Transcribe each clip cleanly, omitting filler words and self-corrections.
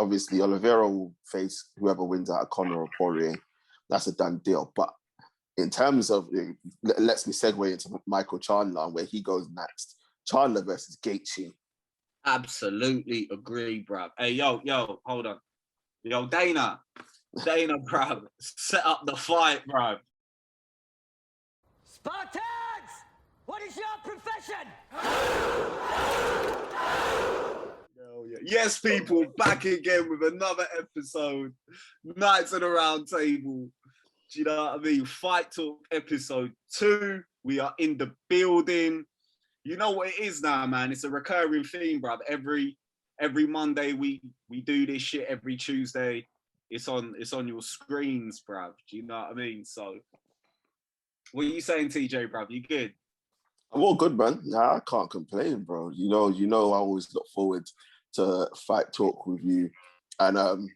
obviously Oliveira will face whoever wins out of Conor or Poirier. That's a done deal. But in terms of, lets me segue into Michael Chandler and where he goes next. Chandler versus Gaethje. Absolutely agree, bruv. Hey, yo, hold on. Yo, Dana, bruv, set up the fight, bruv. Spartans! What is your profession? Yes, people, back again with another episode. Knightz on the Round Table. Do you know what I mean? Fight Talk episode 2. We are in the building. You know what it is now, man. It's a recurring theme, bruv. Every Monday we do this shit. Every Tuesday, it's on your screens, bruv. Do you know what I mean? So, what are you saying, TJ, bruv? You good? I'm all good, man. Nah, I can't complain, bro. You know, I always look forward to Fight Talk with you, and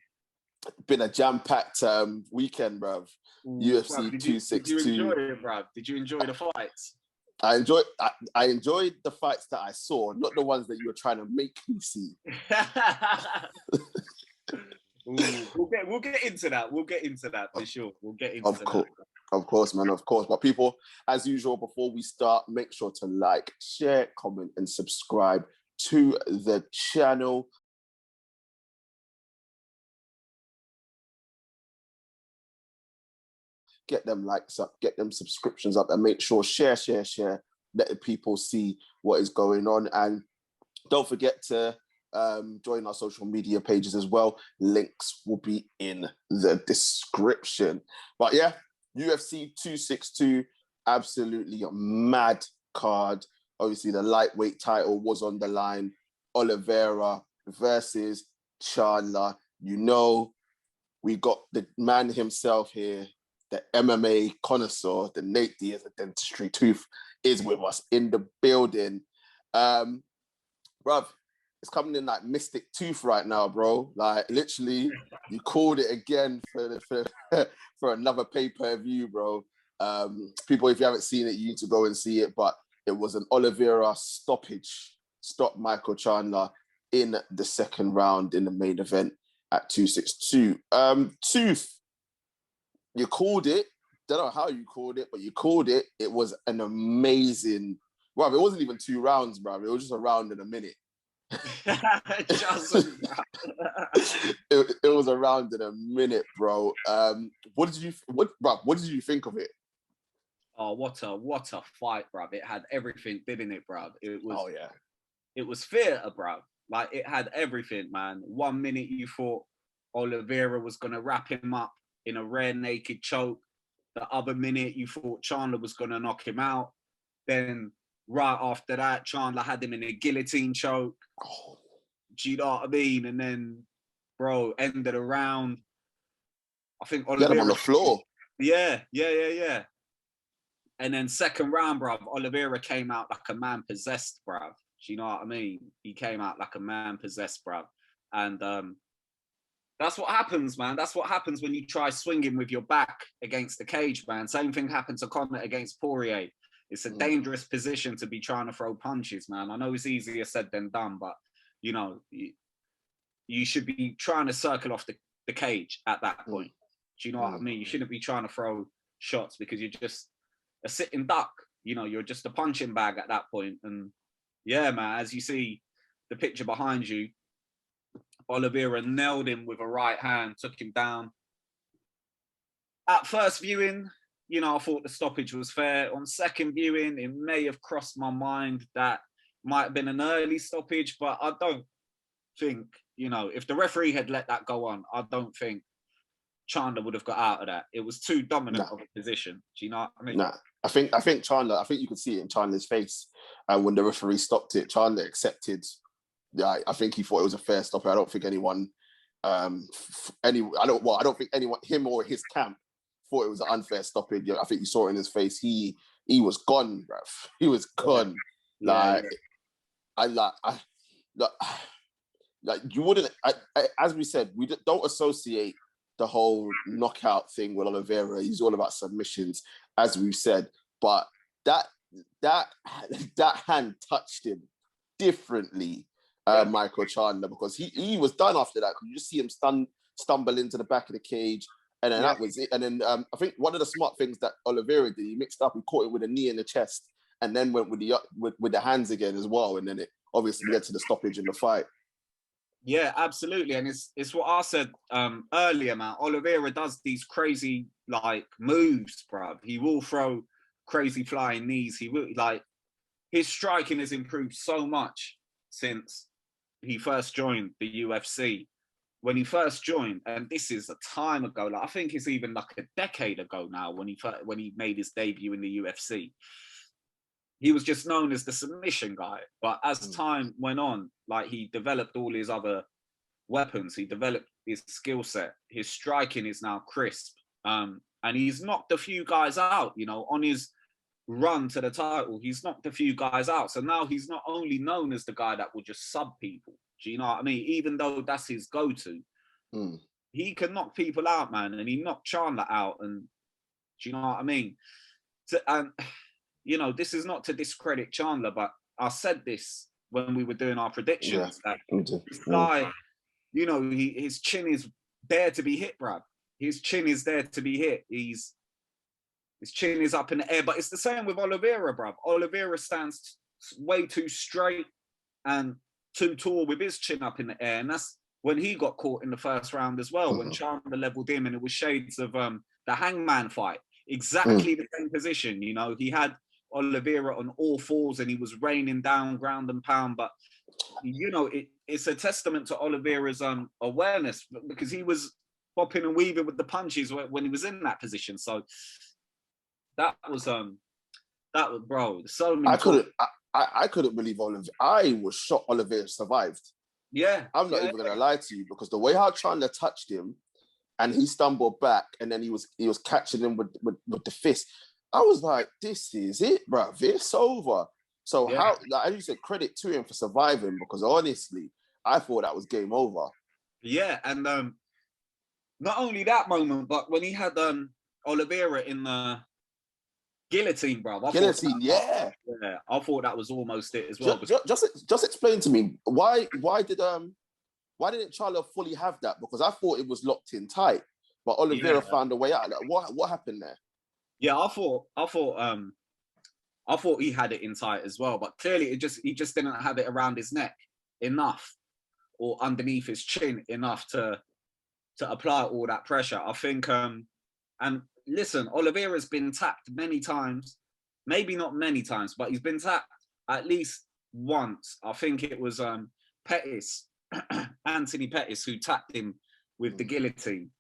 been a jam-packed weekend, bruv. UFC 262. Did you enjoy it, bruv? Did you enjoy the fights? I enjoyed the fights that I saw, not the ones that you were trying to make me see. We'll get into that. We'll get into that for sure. We'll get into that. Of course, man, of course. But people, as usual, before we start, make sure to like, share, comment, and subscribe to the channel. Get them likes up, get them subscriptions up, and make sure share. Let the people see what is going on. And don't forget to join our social media pages as well. Links will be in the description. But yeah, UFC 262, absolutely a mad card. Obviously, the lightweight title was on the line. Oliveira versus Chandler. You know, we got the man himself here, the MMA connoisseur, the Nate Diaz of Dentistry Tooth, is with us in the building. Bruv, it's coming in like Mystic Tooth right now, bro. Like, literally, you called it again for another pay-per-view, bro. People, if you haven't seen it, you need to go and see it. But it was an Oliveira stoppage. Stopped Michael Chandler in the second round in the main event at 262. Tooth, you called it. Don't know how you called it, but you called it. It was an amazing... Bruv, it wasn't even 2 rounds, bruv. It was just a round in a minute. it was around in a minute, bro. What did you think of it? Oh, what a fight, bruv. It had everything, didn't it, bruv? It was theatre, bruv. Like, it had everything, man. 1 minute you thought Oliveira was gonna wrap him up in a rear naked choke. The other minute you thought Chandler was gonna knock him out. Then right after that, Chandler had him in a guillotine choke. Oh. Do you know what I mean? And then, bro, end of the round, I think Oliveira... Get him on the floor. Yeah. And then second round, bruv, Oliveira came out like a man possessed, bruv. Do you know what I mean? He came out like a man possessed, bruv. And that's what happens, man. That's what happens when you try swinging with your back against the cage, man. Same thing happened to Conor against Poirier. It's a dangerous position to be trying to throw punches, man. I know it's easier said than done, but, you know, you should be trying to circle off the cage at that point. Do you know what I mean? You shouldn't be trying to throw shots because you're just a sitting duck. You know, you're just a punching bag at that point. And, yeah, man, as you see the picture behind you, Oliveira nailed him with a right hand, took him down. At first viewing, you know, I thought the stoppage was fair. On second viewing, it may have crossed my mind that might have been an early stoppage, but I don't think, you know, if the referee had let that go on, I don't think Chandler would have got out of that. It was too dominant of a position. Do you know what I mean? I think Chandler, I think you could see it in Chandler's face. And when the referee stopped it, Chandler accepted. Yeah, I think he thought it was a fair stop. I don't think anyone, I don't think anyone, him or his camp, thought it was an unfair stoppage. I think you saw it in his face. He was gone, bruv. He was gone. You wouldn't. As we said, we don't associate the whole knockout thing with Oliveira. He's all about submissions, as we've said. But that hand touched him differently. Michael Chandler, because he was done after that. You just see him stumble into the back of the cage, and then that was it. And then I think one of the smart things that Oliveira did, he mixed up, he caught it with a knee in the chest, and then went with the hands again as well, and then it obviously led to the stoppage in the fight. Yeah, absolutely, and it's what I said earlier, man. Oliveira does these crazy like moves, bruv. He will throw crazy flying knees. He will his striking has improved so much since he first joined the UFC. When he first joined, and this is a time ago, like I think it's even like a decade ago now, when he made his debut in the UFC. He was just known as the submission guy, but as time went on, like he developed all his other weapons. He developed his skill set. His striking is now crisp, and he's knocked a few guys out. You know, on his run to the title, he's knocked a few guys out. So now he's not only known as the guy that will just sub people. Do you know what I mean? Even though that's his go-to, he can knock people out, man, and he knocked Chandler out. And do you know what I mean? You know, this is not to discredit Chandler, but I said this when we were doing our predictions. That this guy, you know, his chin is there to be hit, bruv. His chin is there to be hit. His chin is up in the air, but it's the same with Oliveira, bruv. Oliveira stands way too straight and too tall with his chin up in the air, and that's when he got caught in the first round as well, when Chandler leveled him, and it was shades of the Hangman fight. Exactly the same position, you know. He had Oliveira on all fours and he was raining down ground and pound, but you know, it's a testament to Oliveira's awareness, because he was popping and weaving with the punches when he was in that position. So that was bro, so many I couldn't believe Oliveira. I was shocked Oliveira survived. Yeah, I'm not even gonna lie to you, because the way how Chandler touched him and he stumbled back and then he was catching him with the fist. I was like, this is it, bro. It's over. So how, like, as you said, credit to him for surviving, because honestly, I thought that was game over. Yeah, and not only that moment, but when he had Oliveira in the guillotine, bro. Guillotine, yeah. I thought that was almost it as well. Just explain to me why didn't Chandler fully have that? Because I thought it was locked in tight, but Oliveira found a way out. Like, what happened there? Yeah, I thought he had it in tight as well, but clearly he just didn't have it around his neck enough, or underneath his chin enough to apply all that pressure. I think and listen, Oliveira's been tapped many times, maybe not many times, but he's been tapped at least once. I think it was Pettis, Anthony Pettis, who tapped him with the guillotine.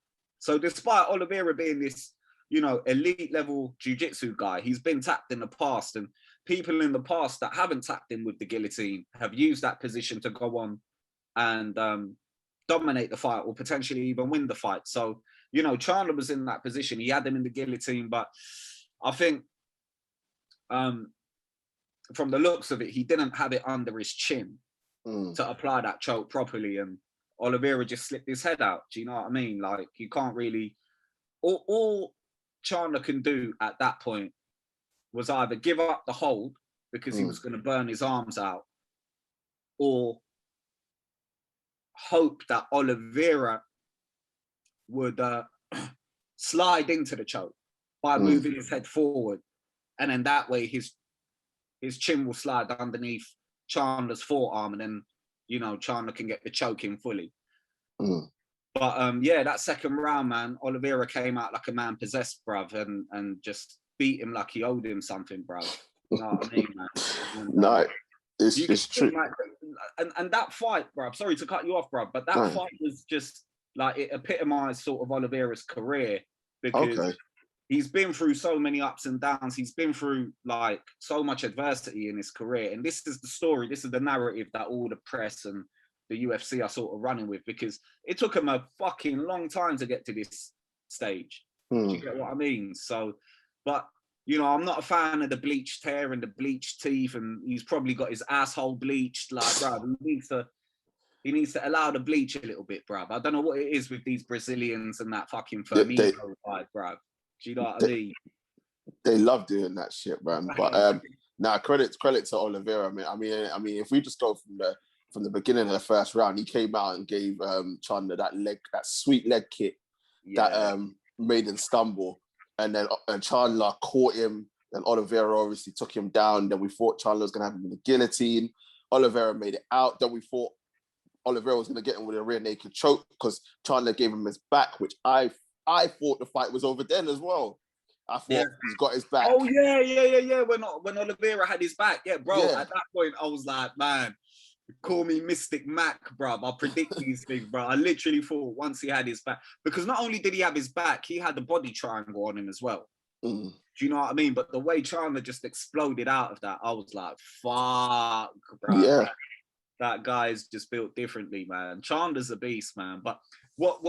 So despite Oliveira being this, you know, elite level jiu-jitsu guy, he's been tapped in the past, and people in the past that haven't tapped him with the guillotine have used that position to go on and dominate the fight, or potentially even win the fight. So, you know, Chandler was in that position. He had him in the guillotine, but I think from the looks of it, he didn't have it under his chin to apply that choke properly, and Oliveira just slipped his head out. Do you know what I mean? Like, you can't really... All Chandler can do at that point was either give up the hold because he was going to burn his arms out, or hope that Oliveira would slide into the choke by moving his head forward, and then that way his chin will slide underneath Chandler's forearm, and then, you know, Chandler can get the choke in fully. But yeah, that second round, man, Oliveira came out like a man possessed, bruv, and just beat him like he owed him something, bruv. You know what I mean, man? And, no, it's true. Like, and that fight, bruv, sorry to cut you off, bruv, but that fight was just like, it epitomized sort of Oliveira's career, because he's been through so many ups and downs. He's been through like so much adversity in his career. And this is the story, this is the narrative that all the press and the UFC are sort of running with, because it took him a fucking long time to get to this stage. Do you get what I mean? So, but, you know, I'm not a fan of the bleached hair and the bleached teeth, and he's probably got his asshole bleached. Like, bruv, he needs to allow the bleach a little bit, bruv. I don't know what it is with these Brazilians and that fucking Firmino vibe, bruv. Do you know what I mean? They love doing that shit, man. But credit to Oliveira. I mean, if we just go from the beginning of the first round, he came out and gave Chandler that sweet leg kick that made him stumble. And then Chandler caught him. Then Oliveira obviously took him down. Then we thought Chandler was going to have him in the guillotine. Oliveira made it out. Then we thought Oliveira was going to get him with a rear naked choke because Chandler gave him his back, which I thought the fight was over then as well. I thought he's got his back. Oh, yeah. When Oliveira had his back. Yeah, bro. Yeah. At that point, I was like, man, call me Mystic Mac, bro. I predict these things, bro. I literally thought once he had his back, because not only did he have his back, he had the body triangle on him as well. Do you know what I mean? But the way Chandler just exploded out of that, I was like, fuck, bro. Yeah. That guy's just built differently, man. Chandler's a beast, man. But what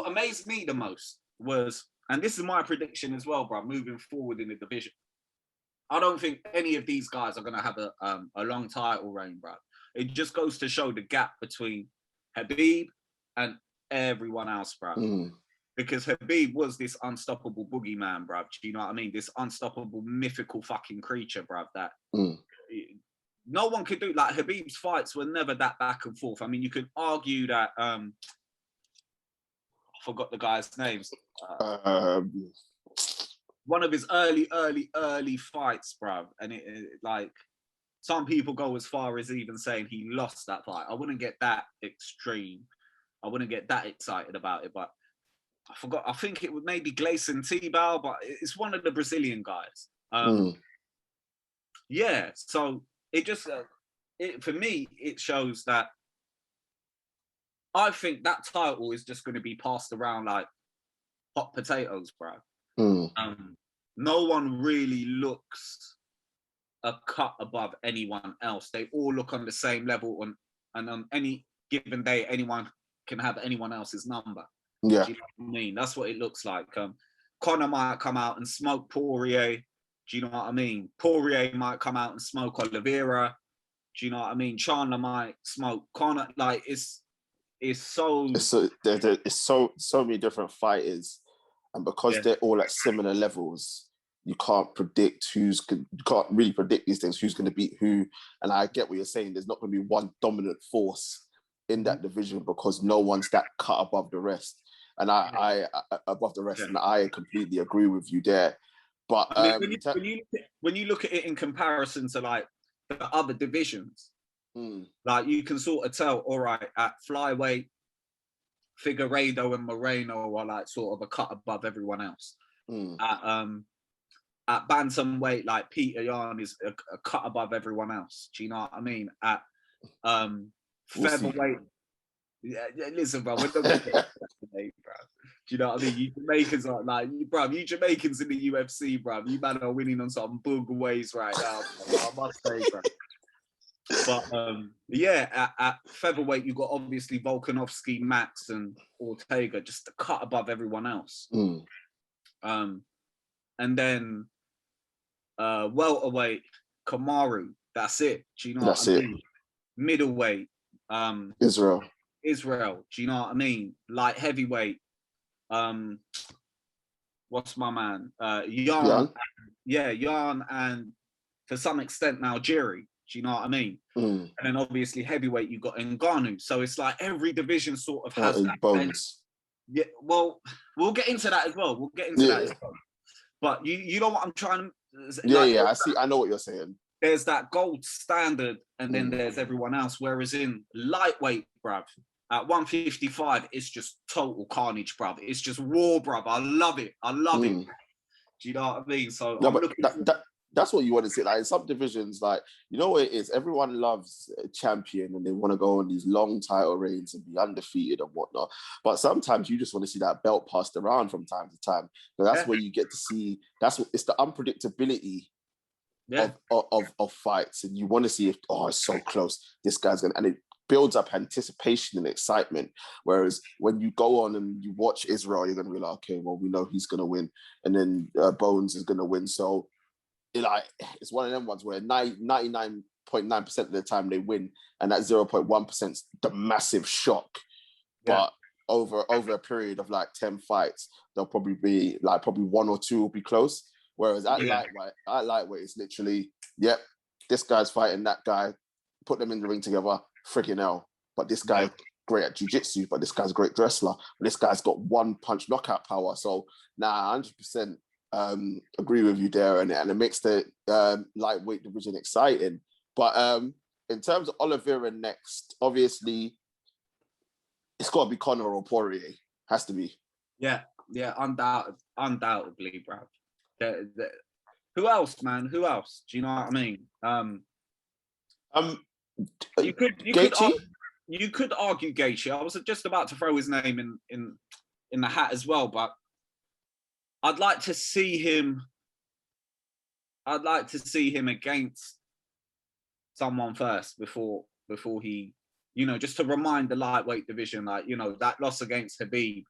amazed me the most was, and this is my prediction as well, bro, moving forward in the division, I don't think any of these guys are going to have a long title reign, bro. It just goes to show the gap between Khabib and everyone else, bro. Because Khabib was this unstoppable boogeyman, bruv. Do you know what I mean? This unstoppable, mythical fucking creature, bruv, that no one could do. Like, Khabib's fights were never that back and forth. I mean, you could argue that, I forgot the guy's names. One of his early fights, bruv. And it like, some people go as far as even saying he lost that fight. I wouldn't get that extreme. I wouldn't get that excited about it, but I forgot. I think it was maybe Gleison Tibau, but it's one of the Brazilian guys. Yeah, so it just, for me, it shows that I think that title is just going to be passed around like hot potatoes, bro. No one really looks a cut above anyone else. They all look on the same level, and on any given day, anyone can have anyone else's number. Yeah. Do you know what I mean? That's what it looks like. Conor might come out and smoke Poirier. Do you know what I mean? Poirier might come out and smoke Oliveira. Do you know what I mean? Chandler might smoke Conor. Like, it's so many different fighters, and because they're all at similar levels, you can't really predict these things. Who's going to beat who? And I get what you're saying. There's not going to be one dominant force in that division because no one's that cut above the rest. And I above the rest, and I completely agree with you there. But I mean, when you look at it in comparison to like the other divisions, like you can sort of tell, all right, at flyweight, Figueiredo and Moreno are like sort of a cut above everyone else. At bantamweight, like Peter Yan is a cut above everyone else. Do you know what I mean? At featherweight. Yeah, listen, bro. We're not gonna get today, bro. Do you know what I mean? You Jamaicans are like, bro. You Jamaicans in the UFC, bro. You man are winning on some boog ways right now. Bro. I must say, bro. But yeah, at featherweight, you got obviously Volkanovski, Max, and Ortega, just a cut above everyone else. And then welterweight, Kamaru. That's it. Do you know what I mean? Middleweight, Israel, do you know what I mean? Light heavyweight, what's my man? Yan. Yeah, Yan, and to some extent now Jerry. Do you know what I mean? And then obviously heavyweight, you got Ngannou. So it's like every division sort of has that bones. Yeah, well, we'll get into that as well. That as well. But you know what I'm trying to... I know what you're saying. There's that gold standard, and then there's everyone else. Whereas in lightweight, bruv, at 155, it's just total carnage, bruv. It's just war, bruv. I love it. Do you know what I mean? So no, that's what you want to see. Like in some divisions, like, you know what it is? Everyone loves a champion and they want to go on these long title reigns and be undefeated and whatnot. But sometimes you just want to see that belt passed around from time to time. So that's where you get to see, it's the unpredictability of fights. And you want to see if, it's so close. This guy's going to, and it builds up anticipation and excitement. Whereas when you go on and you watch Israel, you're going to be like, okay, well, we know he's going to win. And then Bones is going to win. So it's one of them ones where 99.9% of the time they win, and that 0.1% is the massive shock. But over a period of like 10 fights, there'll probably be probably one or two will be close. Whereas at lightweight, it's literally, this guy's fighting that guy, put them in the ring together, friggin' hell. But this guy's great at jiu-jitsu, but this guy's a great wrestler. But this guy's got one punch knockout power. So, 100% agree with you there. And it makes the lightweight division exciting. But in terms of Oliveira next, obviously, it's got to be Conor or Poirier. Has to be. Yeah, undoubtedly, bro. Who else, man? Who else? Do you know what I mean? You could argue Gaethje. I was just about to throw his name in the hat as well, but I'd like to see him. I'd like to see him against someone first before he, just to remind the lightweight division, like, that loss against Khabib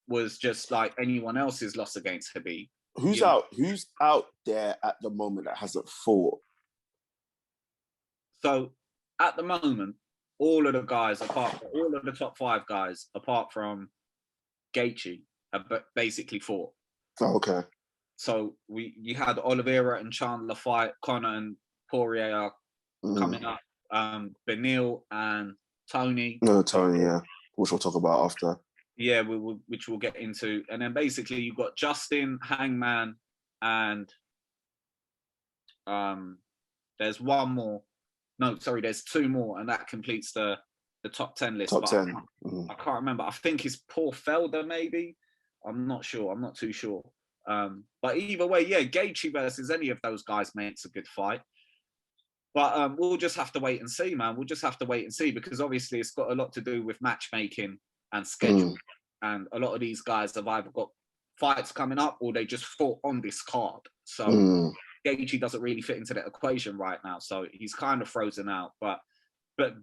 was just like anyone else's loss against Khabib. Who's out there at the moment that hasn't fought? So at the moment, all of the top 5 guys, apart from Gaethje, have basically fought. Oh, okay. So you had Oliveira and Chandler fight. Conor and Poirier are coming up. Beneil and Tony. No, Tony, yeah. Which we'll talk about after. Yeah, which we'll get into. And then basically you've got Justin, Hangman, and there's one more. No, sorry, there's 2 more, and that completes the top 10 list. Top 10. I can't remember. I think it's Paul Felder, maybe. I'm not sure. I'm not too sure. But either way, yeah, Gaethje versus any of those guys makes a good fight. But we'll just have to wait and see, man. We'll just have to wait and see, because obviously it's got a lot to do with matchmaking and schedule. And a lot of these guys have either got fights coming up or they just fought on this card. So Gaethje doesn't really fit into that equation right now. So he's kind of frozen out. But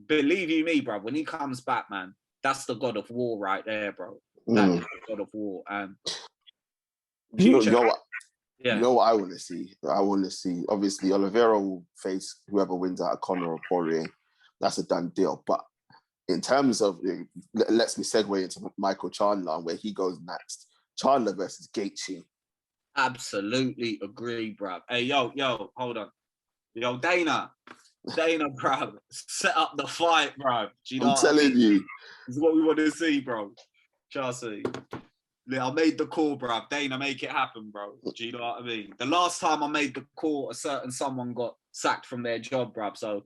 believe you me, bro, when he comes back, man, that's the God of War right there, bro. That is the God of War. And you know what I want to see? I want to see, obviously, Oliveira will face whoever wins out of Conor or Poirier. That's a done deal. But in terms of, it lets me segue into Michael Chandler and where he goes next. Chandler versus Gaethje. Absolutely agree, bruv. Hey, yo, hold on. Yo, Dana, bruv, set up the fight, bruv. Do you know I'm telling you. This is what we want to see, bro. Chelsea. I made the call, bruv. Dana, make it happen, bro. Do you know what I mean? The last time I made the call, a certain someone got sacked from their job, bruv. So,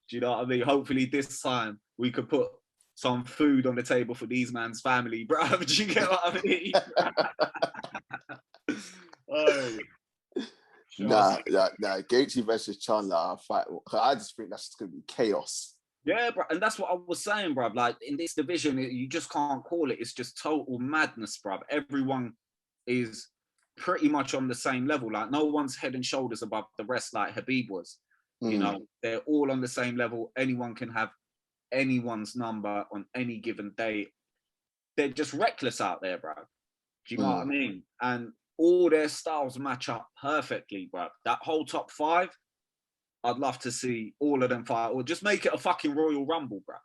do you know what I mean? Hopefully this time we could put some food on the table for these man's family, bruv. Do you get what I mean? Oh. Nah. Gaethje versus Chandler fight. I just think that's just gonna be chaos. Yeah, bro, and that's what I was saying, bro. Like in this division, you just can't call it. It's just total madness, bro. Everyone is pretty much on the same level. Like no one's head and shoulders above the rest, like Khabib was. You know, they're all on the same level. Anyone can have anyone's number on any given day. They're just reckless out there, bro. Do you know what I mean? And all their styles match up perfectly, bro. That whole top 5, I'd love to see all of them fight, or just make it a fucking Royal Rumble, bro.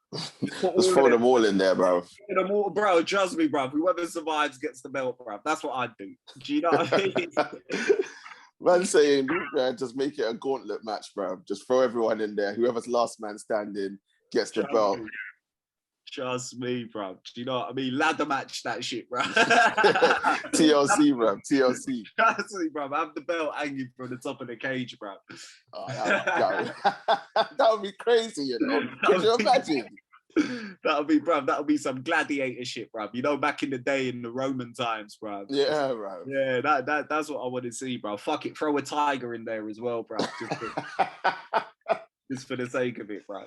Just throw them all in there, bro. Them all, bro, trust me, bro. Whoever survives gets the belt, bro. That's what I'd do. Do you know what I mean? Man saying, just make it a gauntlet match, bro. Just throw everyone in there. Whoever's last man standing gets the belt. Trust me, bro. Do you know what I mean? Ladder match that shit, bro. TLC, bro. TLC. Trust me, bro. Have the belt hanging from the top of the cage, bro. Oh, that would be crazy, you know? Could you imagine? That'll be some gladiator shit, bro. You know, back in the day in the Roman times, bro. Yeah, bro. Yeah, that's what I want to see, bro. Fuck it, throw a tiger in there as well, bro. Just for the sake of it, bro.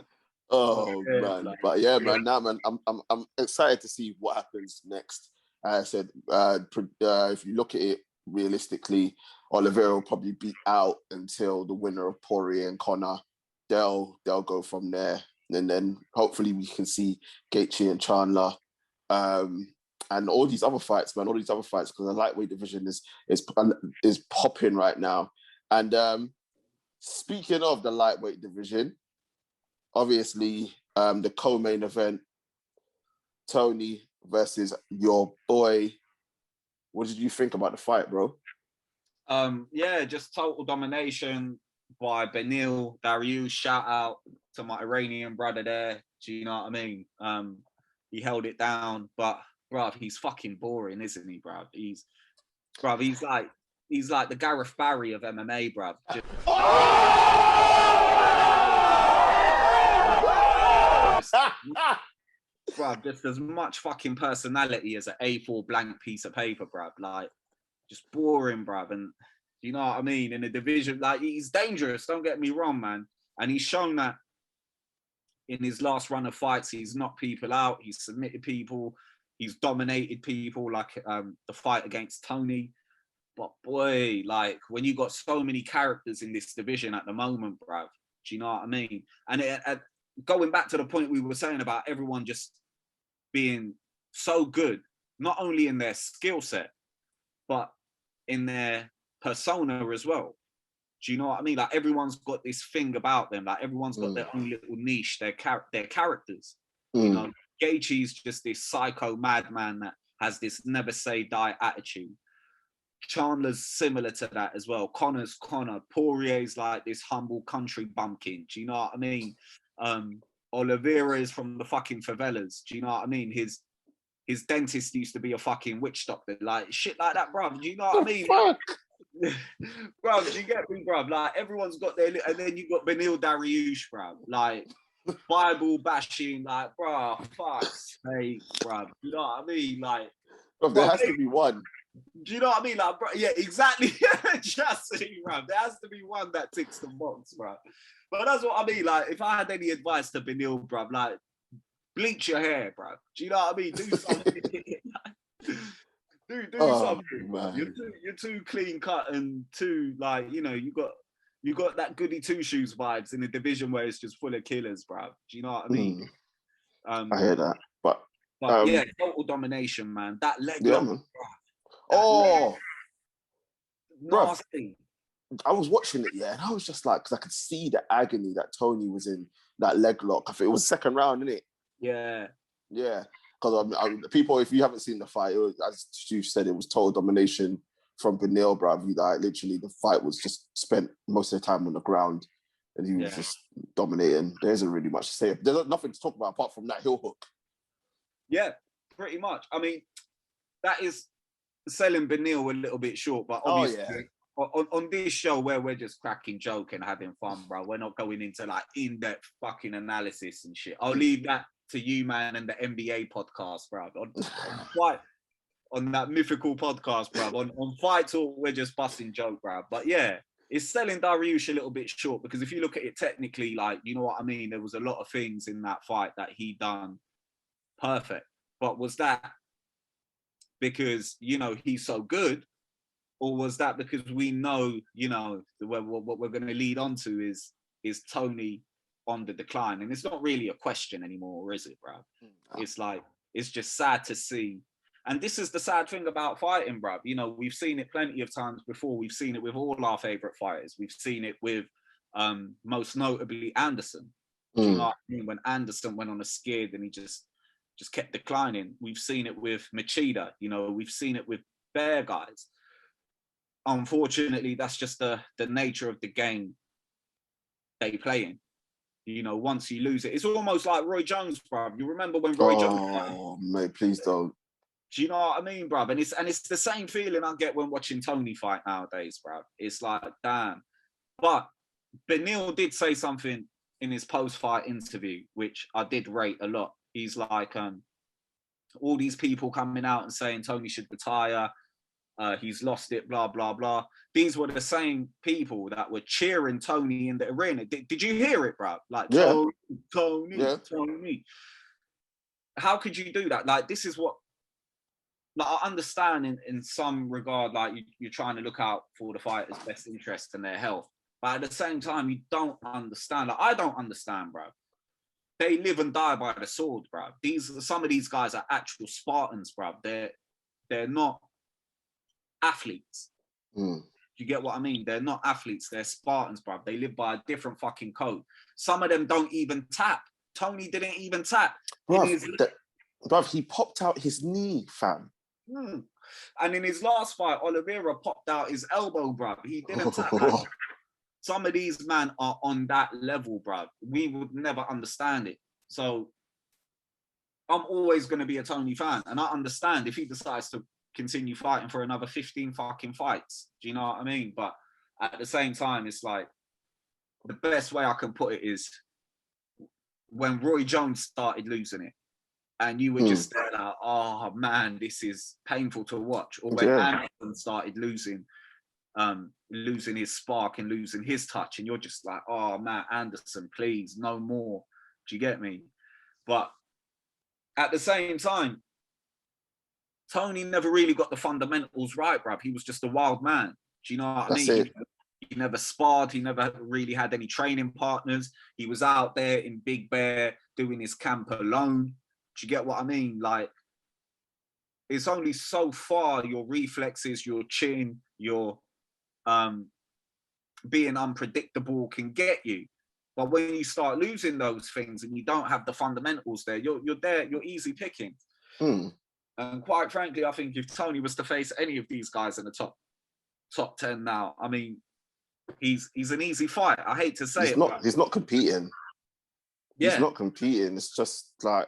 Oh man, but yeah, man. Now, man, I'm excited to see what happens next. As I said, if you look at it realistically, Oliveira will probably be out until the winner of Poirier and Conor. They'll go from there, and then hopefully we can see Gaethje and Chandler, and all these other fights, man. All these other fights, because the lightweight division is popping right now. And speaking of the lightweight division. Obviously, the co-main event, Tony versus your boy. What did you think about the fight, bro? Yeah, just total domination. by Benil Dariush. Shout out to my Iranian brother there. Do you know what I mean? He held it down, but bruv, he's fucking boring, isn't he, bruv? He's like the Gareth Barry of MMA, bruv. Bruv, just as much fucking personality as an A4 blank piece of paper, bruv. Like, just boring, bruv. And you know what I mean? In the division, like, he's dangerous, don't get me wrong, man. And he's shown that in his last run of fights, he's knocked people out, he's submitted people, he's dominated people, like the fight against Tony. But boy, like, when you got so many characters in this division at the moment, bruv, do you know what I mean? And going back to the point we were saying about everyone just being so good, not only in their skill set, but in their persona as well. Do you know what I mean? Like, everyone's got this thing about them. Like, everyone's got their own little niche, their characters. You know, Gaethje's just this psycho madman that has this never say die attitude. Chandler's similar to that as well. Connor's Connor. Poirier's like this humble country bumpkin. Do you know what I mean? Oliveira is from the fucking favelas. Do you know what I mean? His dentist used to be a fucking witch doctor. Like, shit like that, bruv. Do you know what I mean? Bruv, do you get me, bruv? Like, everyone's got their... And then you got Benil Dariush, bruv. Like, Bible bashing. Like, bruv, fuck's sake, bruv. You know what I mean? Like... Bruv, there has to be one. Do you know what I mean? Like, bro, yeah, exactly. Just saying, bruv. There has to be one that ticks the box, bruv. But that's what I mean. Like, if I had any advice to Benil, bruv, like, bleach your hair, bruv. Do you know what I mean? Do something. do something. Man. You're too clean cut and too, like, you know, you got that goody two shoes vibes in a division where it's just full of killers, bruv. Do you know what I mean? I hear that, but yeah, total domination, man. That leg yeah, lock, man. bruv. Nasty. I was watching it, yeah, and I was just like, because I could see the agony that Tony was in that leg lock. I think it was second round, innit? Yeah. Yeah. Because people, if you haven't seen the fight, it was, as you said, it was total domination from Benil, bruv. Like, literally, the fight was just spent most of the time on the ground, and he was just dominating. There isn't really much to say. There's nothing to talk about apart from that heel hook. Yeah, pretty much. I mean, that is selling Benil a little bit short, but obviously on this show where we're just cracking joke and having fun, bro, we're not going into like in-depth fucking analysis and shit. I'll leave that to you, man, and the NBA podcast, bro. On that mythical podcast, bro. On Fight Talk, we're just busting joke, bro. But yeah, it's selling Dariush a little bit short, because if you look at it technically, like, you know what I mean, there was a lot of things in that fight that he done perfect. But was that because, you know, he's so good, or was that because we know, you know, what we're going to lead on to is Tony on the decline? And it's not really a question anymore, is it, bro? It's like, it's just sad to see. And this is the sad thing about fighting, bro. You know, we've seen it plenty of times before. We've seen it with all our favorite fighters. We've seen it with, most notably, Anderson. Do you know what I mean? When Anderson went on a skid and he just kept declining. We've seen it with Machida. You know, we've seen it with Bear guys. Unfortunately, that's just the nature of the game they play in. You know, once you lose it, it's almost like Roy Jones, bro. You remember when Roy Jones? Oh, mate, please don't. Do you know what I mean, bro? And it's the same feeling I get when watching Tony fight nowadays, bro. It's like, damn. But Benil did say something in his post-fight interview, which I did rate a lot. He's like, all these people coming out and saying Tony should retire. He's lost it, blah, blah, blah. These were the same people that were cheering Tony in the arena. Did you hear it, bro? Like, yeah. Tony. How could you do that? Like, this is what, like, I understand in some regard, like, you're trying to look out for the fighter's best interest and their health. But at the same time, you don't understand. Like, I don't understand, bro. They live and die by the sword, bro. Some of these guys are actual Spartans, bro. They're not athletes. You get what I mean? They're not athletes. They're Spartans, bro. They live by a different fucking code. Some of them don't even tap. Tony didn't even tap. Bruv, he popped out his knee, fam. And in his last fight, Oliveira popped out his elbow, bruv. He didn't tap. some of these men are on that level, bruv. We would never understand it. So I'm always going to be a Tony fan. And I understand if he decides to continue fighting for another 15 fucking fights. Do you know what I mean? But at the same time, it's like, the best way I can put it is when Roy Jones started losing it, and you were just there like, oh man, this is painful to watch. Or when Anderson started losing his spark and losing his touch, and you're just like, oh man, Anderson, please, no more. Do you get me? But at the same time, Tony never really got the fundamentals right, bruv. He was just a wild man. Do you know what I mean? He never sparred. He never really had any training partners. He was out there in Big Bear doing his camp alone. Do you get what I mean? Like, it's only so far your reflexes, your chin, your being unpredictable can get you. But when you start losing those things and you don't have the fundamentals there, you're there, you're easy picking. And quite frankly, I think if Tony was to face any of these guys in the top 10 now, I mean, he's an easy fight. I hate to say he's not competing. Yeah. He's not competing. It's just like,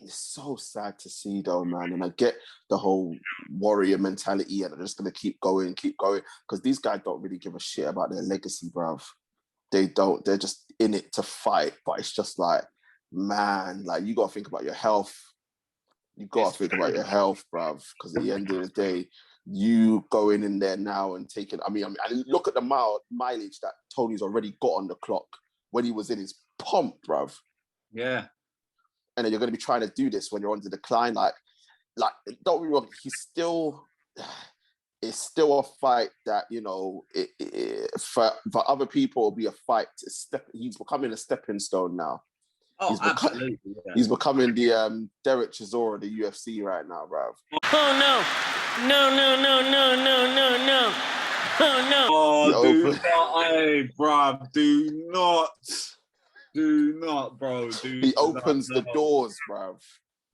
it's so sad to see though, man. And I get the whole warrior mentality and I'm just going to keep going. Because these guys don't really give a shit about their legacy, bruv. They don't. They're just in it to fight. But it's just like, man, like, you got to think about your health. You got to think about your health, bruv. Because at the end of the day, you going in there now and taking, I mean, look at the mileage that Tony's already got on the clock when he was in his pomp, bruv. Yeah. And then you're going to be trying to do this when you're on the decline. Like, don't be wrong, it's still a fight that, you know, for other people, it'll be a fight. He's becoming a stepping stone now. Oh, absolutely. Yeah. He's becoming the Derek Chisora of the UFC right now, bruv. Oh, no. No. Oh, no. Oh, do not, hey, bruv, do not, bro. He opens the doors, bruv.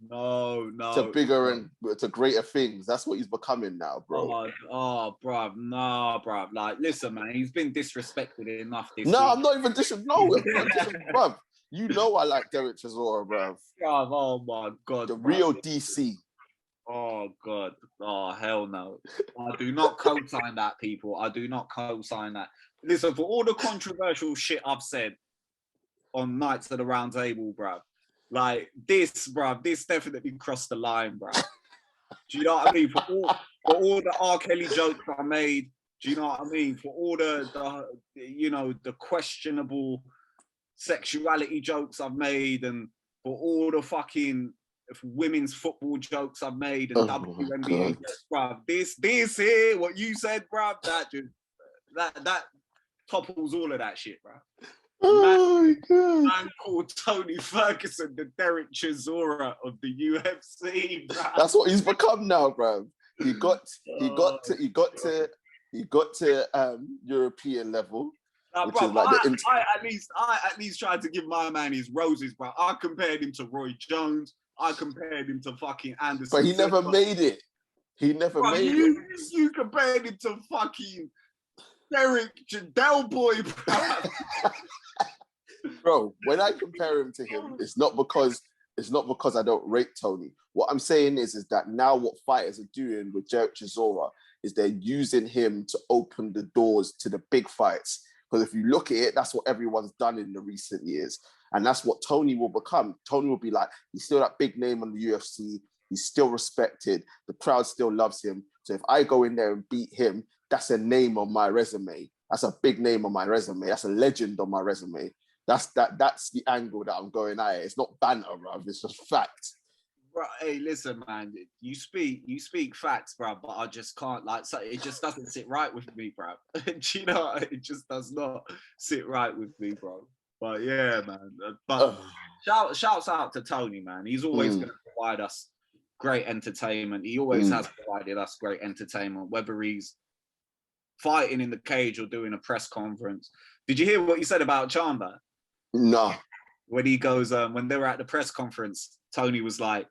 No. To bigger and to greater things. That's what he's becoming now, bro. Oh, bruv, nah, bruv. Like, listen, man, he's been disrespected enough this No, week. I'm not even bruv. You know I like Derek Chisora, bruv. Oh my God. The real DC. Oh God. Oh hell no. I do not co-sign that, people. I do not co-sign that. Listen, for all the controversial shit I've said on Nights at the Round Table, bruv, like this definitely crossed the line, bruv. Do you know what I mean? For all the R. Kelly jokes I made, do you know what I mean? For all the you know, the questionable sexuality jokes I've made, and for all the fucking women's football jokes I've made, and WNBA jokes, bruv. This here, what you said, bruv, that topples all of that shit, bruv. Oh my God. Man called Tony Ferguson the Derek Chisora of the UFC, bruv. That's what he's become now, bruv. He got to European level. Bro, I at least tried to give my man his roses, bro. I compared him to Roy Jones. I compared him to fucking Anderson. But he never made it. He never made it. You compared him to fucking Derek Jadell Boy, bro. Bro, when I compare him to him, it's not because I don't rate Tony. What I'm saying is that now what fighters are doing with Derek Chisora is they're using him to open the doors to the big fights. Because if you look at it, that's what everyone's done in the recent years. And that's what Tony will become. Tony will be like, he's still that big name on the UFC. He's still respected. The crowd still loves him. So if I go in there and beat him, that's a name on my resume. That's a big name on my resume. That's a legend on my resume. That's the angle that I'm going at. It's not banter, bruv. It's just fact. Bro, hey, listen, man. You speak facts, bro. But I just can't, like, so it just doesn't sit right with me, bro. Do you know? It just does not sit right with me, bro. But yeah, man. But shouts out to Tony, man. He's always going to provide us great entertainment. He always has provided us great entertainment, whether he's fighting in the cage or doing a press conference. Did you hear what he said about Chandler? No. When he goes, when they were at the press conference, Tony was like,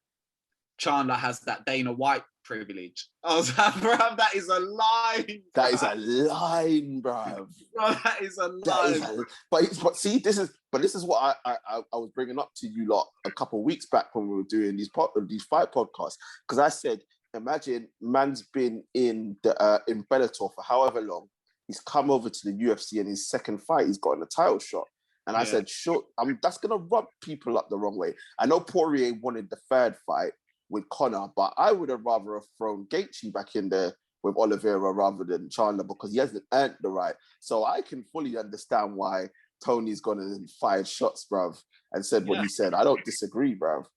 Chandler has that Dana White privilege. I was like, bruv, that is a line. That is a line, bruv. Bro, that is a That is line. but see, this is what I was bringing up to you lot a couple of weeks back when we were doing these fight podcasts, because I said, imagine man's been in Bellator for however long. He's come over to the UFC, and his second fight, he's gotten a title shot. And I said, sure, that's gonna rub people up the wrong way. I know Poirier wanted the third fight with Conor, but I would have rather have thrown Gaethje back in there with Oliveira rather than Chandler, because he hasn't earned the right. So I can fully understand why Tony's gone and fired shots, bruv, and said what he said. I don't disagree, bruv.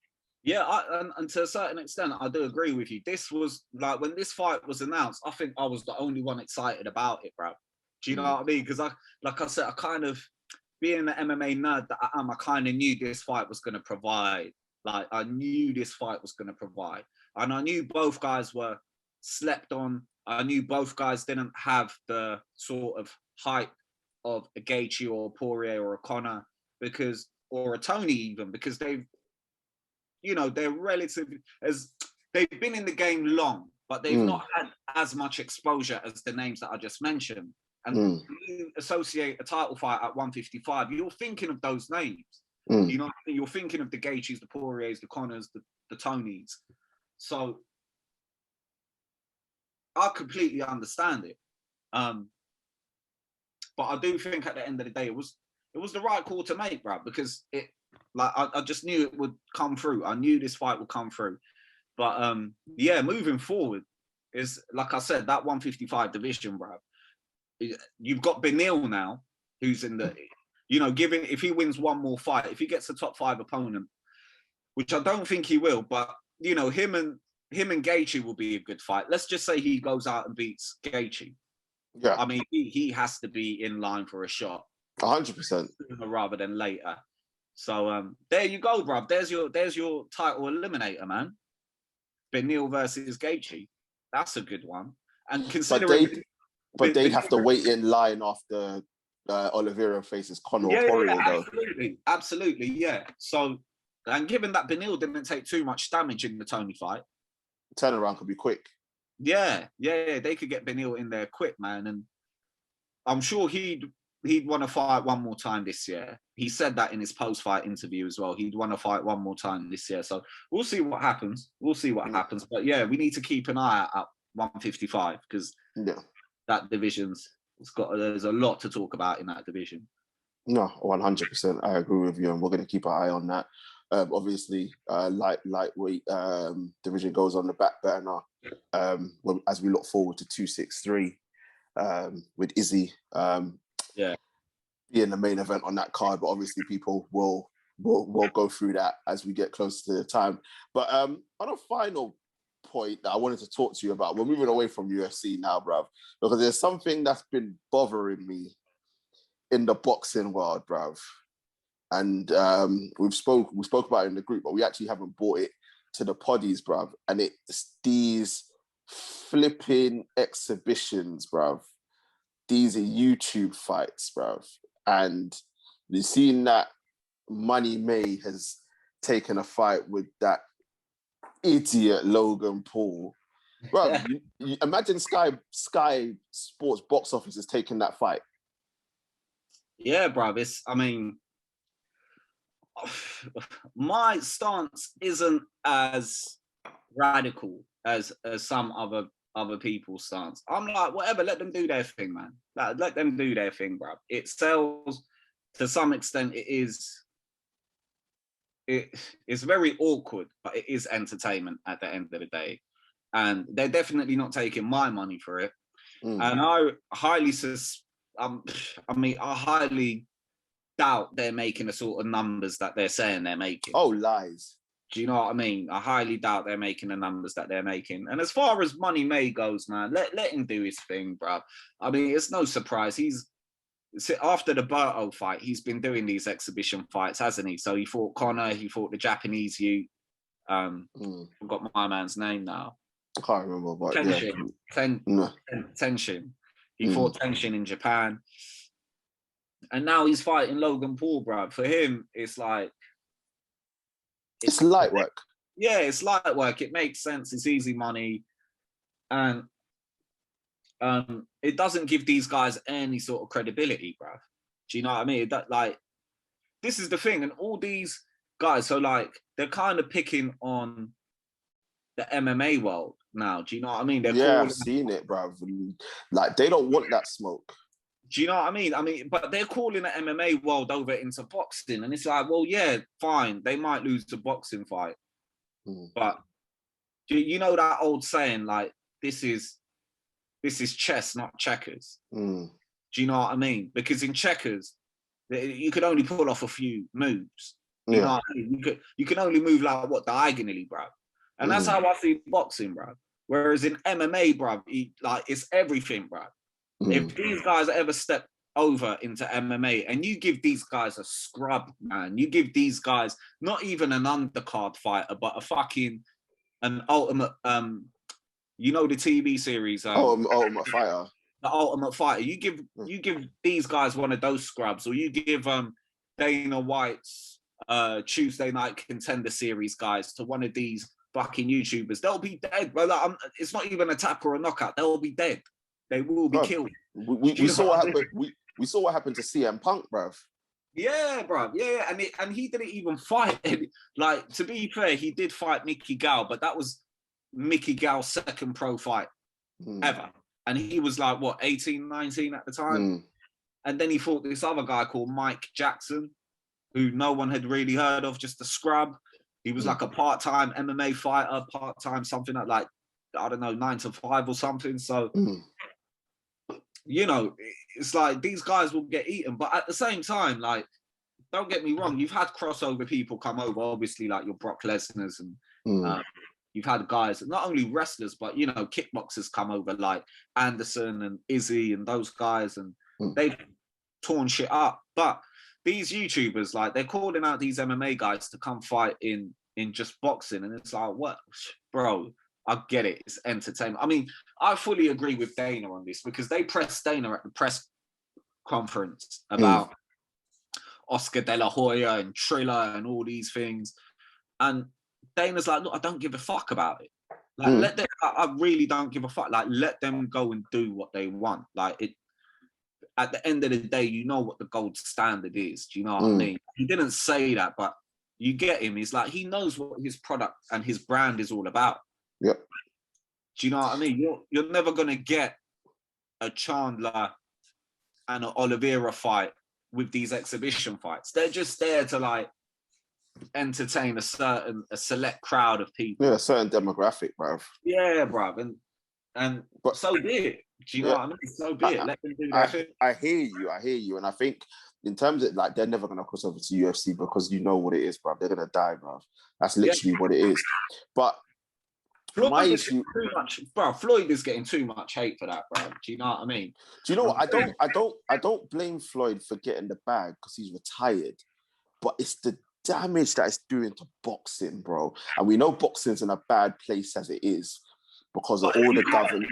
Yeah, and to a certain extent, I do agree with you. This was like, when this fight was announced, I think I was the only one excited about it, bruv. Do you know what I mean? Because like I said, I kind of, being the MMA nerd that I am, I kind of knew this fight was going to provide. Like, I knew this fight was going to provide. And I knew both guys were slept on. I knew both guys didn't have the sort of hype of a Gaethje or a Poirier or a Conor, or a Tony even, because they've, you know, they're relatively, as they've been in the game long, but they've not had as much exposure as the names that I just mentioned. And when you associate a title fight at 155, you're thinking of those names. You know, you're thinking of the Gaethjes, the Poiriers, the Conors, the Tonys. So I completely understand it. But I do think at the end of the day, it was the right call to make, bro, because it, like, I just knew it would come through. I knew this fight would come through. But yeah, moving forward is, like I said, that 155 division, bro. You've got Beneil now, who's in the, you know, given, if he wins one more fight, if he gets a top 5 opponent, which I don't think he will, but, you know, him and Gaethje will be a good fight. Let's just say he goes out and beats Gaethje. Yeah. I mean, he has to be in line for a shot. 100%. Rather than later. So there you go, bruv. There's your title eliminator, man. Beneil versus Gaethje. That's a good one. And considering... But they'd have to wait in line after Oliveira faces Conor or Poirier, though. Absolutely, yeah. So, and given that Beneil didn't take too much damage in the Tony fight, turnaround could be quick. Yeah. They could get Beneil in there quick, man. And I'm sure he'd want to fight one more time this year. He said that in his post-fight interview as well. He'd want to fight one more time this year. So we'll see what happens. Happens. But yeah, we need to keep an eye out at 155, because that division's, there's a lot to talk about in that division. No, 100%. I agree with you, and we're going to keep an eye on that. Obviously, lightweight division goes on the back burner as we look forward to 263 with Izzy being the main event on that card. But obviously, people will go through that as we get closer to the time. But on a final point that I wanted to talk to you about, we're moving away from UFC now, bruv, because there's something that's been bothering me in the boxing world, bruv. And we spoke about it in the group, but we actually haven't brought it to the poddies, bruv. And it's these flipping exhibitions, bruv. These are YouTube fights, bruv. And we've seen that Money May has taken a fight with that idiot Logan Paul. Bruv, you imagine Sky Sports box office is taking that fight. Yeah, bruv. I mean, my stance isn't as radical as some other people's stance. I'm like, whatever, let them do their thing, man. Let them do their thing, bruv. It sells to some extent. It's very awkward, but it is entertainment at the end of the day. And they're definitely not taking my money for it. And I highly doubt they're making the sort of numbers that they're saying they're making. Oh, lies. Do you know what I mean? I highly doubt they're making the numbers that they're making. And as far as Money May goes, man, let him do his thing, bro. I mean, it's no surprise. After the Berto fight, he's been doing these exhibition fights, hasn't he? So he fought Conor, he fought the Japanese youth. Forgot my man's name now. I can't remember, but Tenshin. He fought Tenshin in Japan. And now he's fighting Logan Paul, bruv. For him, it's like... It's light work. Yeah, it's light work. It makes sense. It's easy money. And it doesn't give these guys any sort of credibility, bruv. Do you know what I mean? That, like, this is the thing, and all these guys, so like, they're kind of picking on the MMA world now. Do you know what I mean? Yeah, I've seen it, bruv. Like, they don't want that smoke. Do you know what I mean? I mean, but they're calling the MMA world over into boxing, and it's like, well, yeah, fine, they might lose the boxing fight, but you know that old saying, like, this is chess, not checkers. Do you know what I mean? Because in checkers, you could only pull off a few moves. You know what I mean? You can only move like what, diagonally, bro. And that's how I see boxing, bro. Whereas in MMA, bro, like, it's everything, bro. If these guys ever step over into MMA and you give these guys a scrub, man, you give these guys not even an undercard fighter, but a fucking an ultimate, you know, the TV series, Ultimate Fighter. The Ultimate Fighter. You give these guys one of those scrubs, or you give Dana White's Tuesday Night Contender Series guys to one of these fucking YouTubers, they'll be dead. Well, like, it's not even a tap or a knockout. They'll be dead. They will be killed. We saw what happened. We saw what happened to CM Punk, bruv. Yeah, bruv. Yeah, and he didn't even fight. Like, to be fair, he did fight Mickey Gall, but that was Mickey Gall's second pro fight ever. And he was like, what, 18, 19 at the time? And then he fought this other guy called Mike Jackson, who no one had really heard of, just a scrub. He was like a part-time MMA fighter, part-time something like, I don't know, 9 to 5 or something. So, you know, it's like these guys will get eaten. But at the same time, like, don't get me wrong, you've had crossover people come over, obviously, like your Brock Lesnar's, and you've had guys, not only wrestlers, but, you know, kickboxers come over, like Anderson and Izzy and those guys, and they've torn shit up. But these YouTubers, like, they're calling out these MMA guys to come fight in just boxing. And it's like, what? Bro, I get it. It's entertainment. I mean, I fully agree with Dana on this, because they pressed Dana at the press conference about Oscar De La Hoya and Triller and all these things. And Dana's like, look, I don't give a fuck about it. Like, let them, I really don't give a fuck. Like, let them go and do what they want. Like, it, at the end of the day, you know what the gold standard is. Do you know what I mean? He didn't say that, but you get him. He's like, he knows what his product and his brand is all about. Yep. Do you know what I mean? You're never going to get a Chandler and an Oliveira fight with these exhibition fights. They're just there to, like, entertain a select crowd of people. Yeah, a certain demographic, bruv. Yeah, bruv. But so be it. Do you know what I mean? So be it. Let them do their thing. I hear you. And I think in terms of, like, they're never going to cross over to UFC because you know what it is, bruv. They're going to die, bruv. That's literally what it is. But Floyd is getting too much, bro. Floyd is getting too much hate for that, bro. Do you know what I mean? Do you know what? I don't blame Floyd for getting the bag because he's retired, but it's the damage that it's doing to boxing, bro. And we know boxing's in a bad place as it is because of all the government.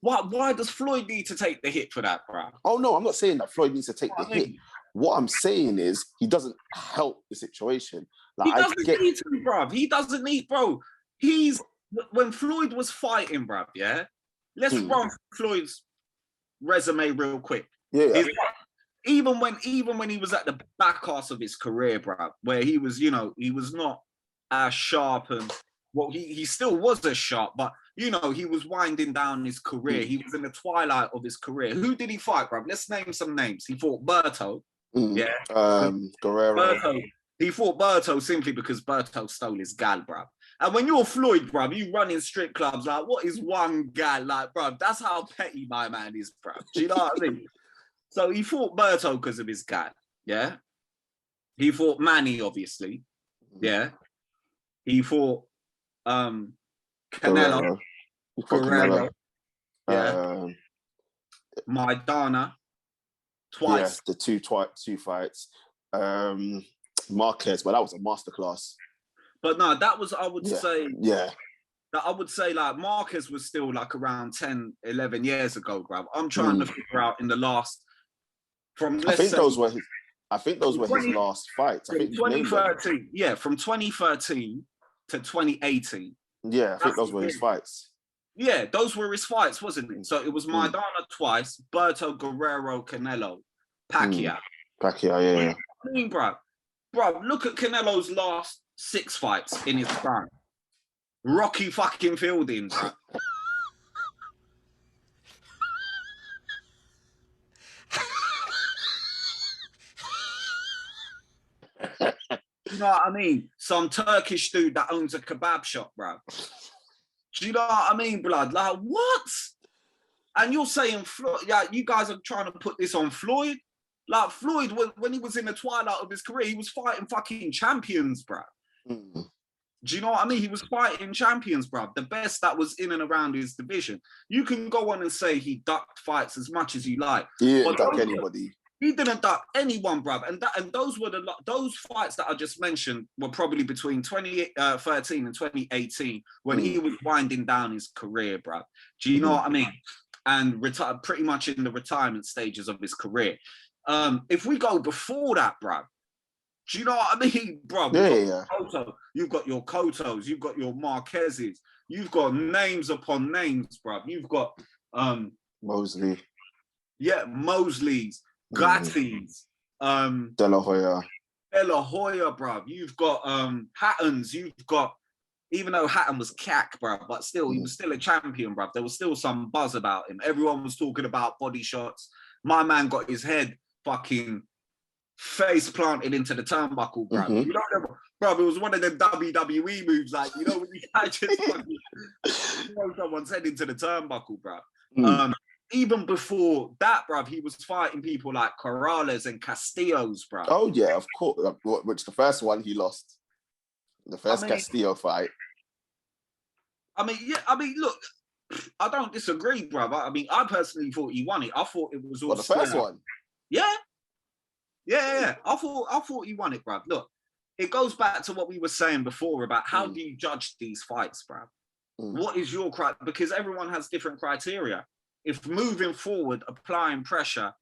Why does Floyd need to take the hit for that, bro? Oh no, I'm not saying that Floyd needs to take the hit. What I'm saying is he doesn't help the situation. Like, he doesn't need to, bro. He doesn't need, bro. When Floyd was fighting, bruv, yeah? Let's run Floyd's resume real quick. Yeah. Even when he was at the back half of his career, bruv, where he was, you know, he was not as sharp and, well, he still was as sharp, but, you know, he was winding down his career. He was in the twilight of his career. Who did he fight, bruv? Let's name some names. He fought Berto. Yeah. Guerrero. He fought Berto simply because Berto stole his gal, bruv. And when you're Floyd, bruv, you run in strip clubs, like, what is one gal like, bruv? That's how petty my man is, bruv. Do you know what I mean? So he fought Berto because of his gal, yeah? He fought Manny, obviously, yeah? He fought Canelo. Guerrero. Yeah. Maidana. Twice. Yeah, the two fights. Marquez, but that was a masterclass. But no, that was, I would say... Yeah. That I would say, like, Marquez was still, like, around 10, 11 years ago, bruv. I'm trying to figure out in the last... I think those were his last fights. I think 2013. Yeah, from 2013 to 2018. Yeah, I think those were his fights. Yeah, those were his fights, wasn't it? So it was Maidana twice, Berto, Guerrero, Canelo, Pacquiao. Pacquiao, yeah. I mean, bro, look at Canelo's last 6 fights in his prime. Rocky fucking Fielding, bro. You know what I mean? Some Turkish dude that owns a kebab shop, bro. Do you know what I mean, blood? Like, what? And you're saying, yeah, you guys are trying to put this on Floyd? Like, Floyd, when he was in the twilight of his career, he was fighting fucking champions, bro. Mm. Do you know what I mean? He was fighting champions, bro. The best that was in and around his division. You can go on and say he ducked fights as much as you like. He didn't duck anybody. He didn't duck anyone, bruv. And those were those fights that I just mentioned were probably between 2013 and 2018 when he was winding down his career, bruv. Do you know what I mean? And pretty much in the retirement stages of his career. If we go before that, bruv, do you know what I mean, bruv? You've got your Cottos, you've got your Marquezes, you've got names upon names, bruv. You've got Mosley. Yeah, Mosley's. Gattis, De La Hoya, bruv. You've got Hattons. You've got, even though Hatton was cack, bruv, but still, he was still a champion, bruv. There was still some buzz about him. Everyone was talking about body shots. My man got his head fucking face planted into the turnbuckle, bruv. You know, bruv, it was one of them WWE moves, like, you know, when you just fucking throw someone's head into the turnbuckle, bruv. Even before that, bruv, he was fighting people like Corrales and Castillos, bruv. Oh, yeah, of course. Which the first one he lost. The first Castillo fight. I mean, look, I don't disagree, bruv. I mean, I personally thought he won it. I thought it was all the first one? Yeah. I thought he won it, bruv. Look, it goes back to what we were saying before about how do you judge these fights, bruv? What is your criteria? Because everyone has different criteria. If moving forward, applying pressure,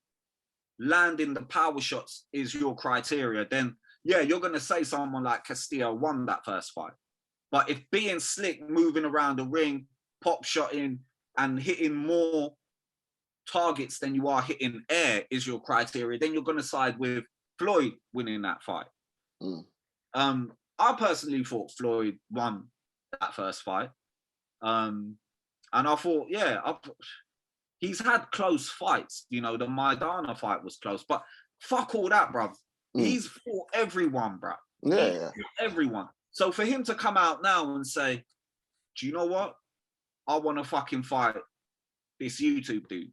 landing the power shots is your criteria, then yeah, you're going to say someone like Castillo won that first fight. But if being slick, moving around the ring, pop shotting and hitting more targets than you are hitting air is your criteria, then you're going to side with Floyd winning that fight. I personally thought Floyd won that first fight. And I thought, he's had close fights. You know, the Maidana fight was close, but fuck all that, bruv. He's fought everyone, bruv. Yeah. Everyone. So for him to come out now and say, do you know what? I want to fucking fight this YouTube dude.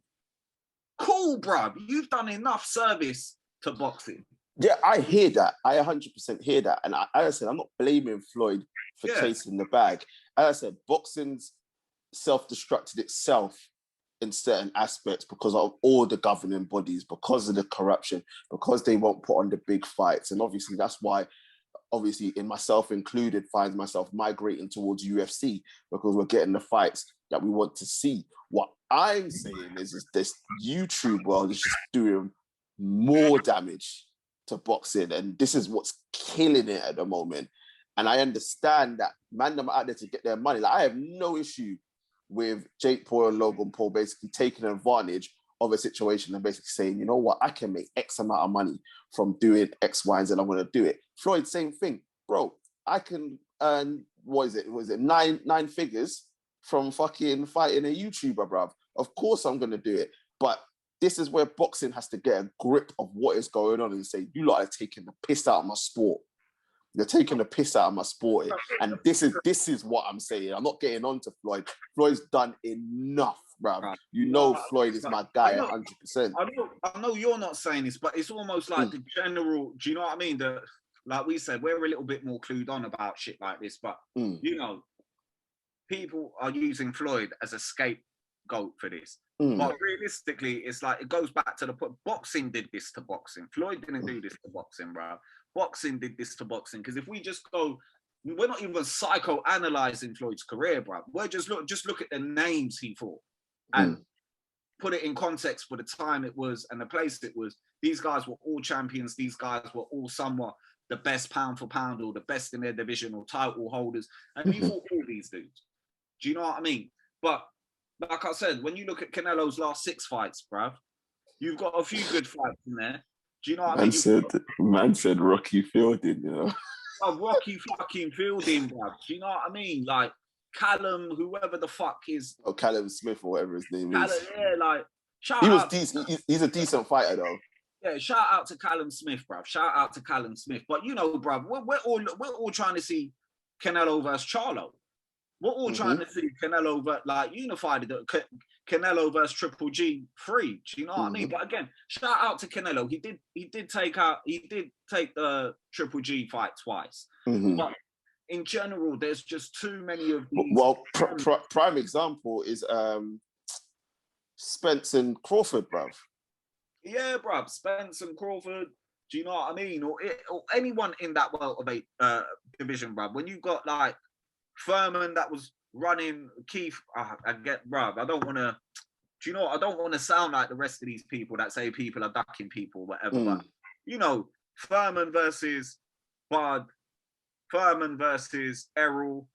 Cool, bruv. You've done enough service to boxing. Yeah, I hear that. I 100% hear that. And as I said, I'm not blaming Floyd for chasing the bag. As I said, boxing's self-destructed itself in certain aspects because of all the governing bodies, because of the corruption, because they won't put on the big fights. And obviously that's why, in myself included, finds myself migrating towards UFC because we're getting the fights that we want to see. What I'm saying is this YouTube world is just doing more damage to boxing, and this is what's killing it at the moment. And I understand that man them out there to get their money. Like, I have no issue with Jake Paul and Logan Paul basically taking advantage of a situation and basically saying, you know what, I can make X amount of money from doing X, Y, and Z. I'm going to do it. Floyd, same thing. Bro, I can earn, what is it, nine figures from fucking fighting a YouTuber, bruv. Of course I'm going to do it. But this is where boxing has to get a grip of what is going on and say, you lot are taking the piss out of my sport. You're taking the piss out of my sport. And this is what I'm saying. I'm not getting on to Floyd. Floyd's done enough, bruv. You know Floyd is my guy 100%. I know you're not saying this, but it's almost like the general, do you know what I mean? Like we said, we're a little bit more clued on about shit like this, but you know, people are using Floyd as a scapegoat for this. But realistically, it's like, it goes back to the point. Boxing did this to boxing. Floyd didn't do this to boxing, bro. Boxing did this to boxing. Because if we just go, we're not even psycho-analyzing Floyd's career, bro. We're just look at the names he fought and put it in context for the time it was and the place it was. These guys were all champions. These guys were all somewhat the best pound for pound or the best in their division or title holders. And he fought all these dudes. Do you know what I mean? But like I said, when you look at Canelo's last 6 fights, bruv, you've got a few good fights in there. Do you know what I mean? Man said Rocky Fielding, you know. Rocky fucking Fielding, bruv. Do you know what I mean? Like Callum, whoever the fuck is. Oh, Callum Smith or whatever his name is. Yeah, like He was decent. He's a decent fighter though. Yeah, shout out to Callum Smith, bruv. Shout out to Callum Smith. But you know, bruv, we're all trying to see Canelo versus Charlo. We're all trying to see Canelo unified, Canelo versus Triple G free. Do you know what I mean? But again, shout out to Canelo. He did take the Triple G fight twice. But in general, there's just too many of these. Well, prime example is Spence and Crawford, bruv. Yeah, bruv, Spence and Crawford. Do you know what I mean? Or anyone in that welterweight division, bruv. When you got like Furman that was running Keith, I get, bruv. I don't want to. Do you know what? I don't want to sound like the rest of these people that say people are ducking people, whatever. But you know, Furman versus Bud, Furman versus Errol,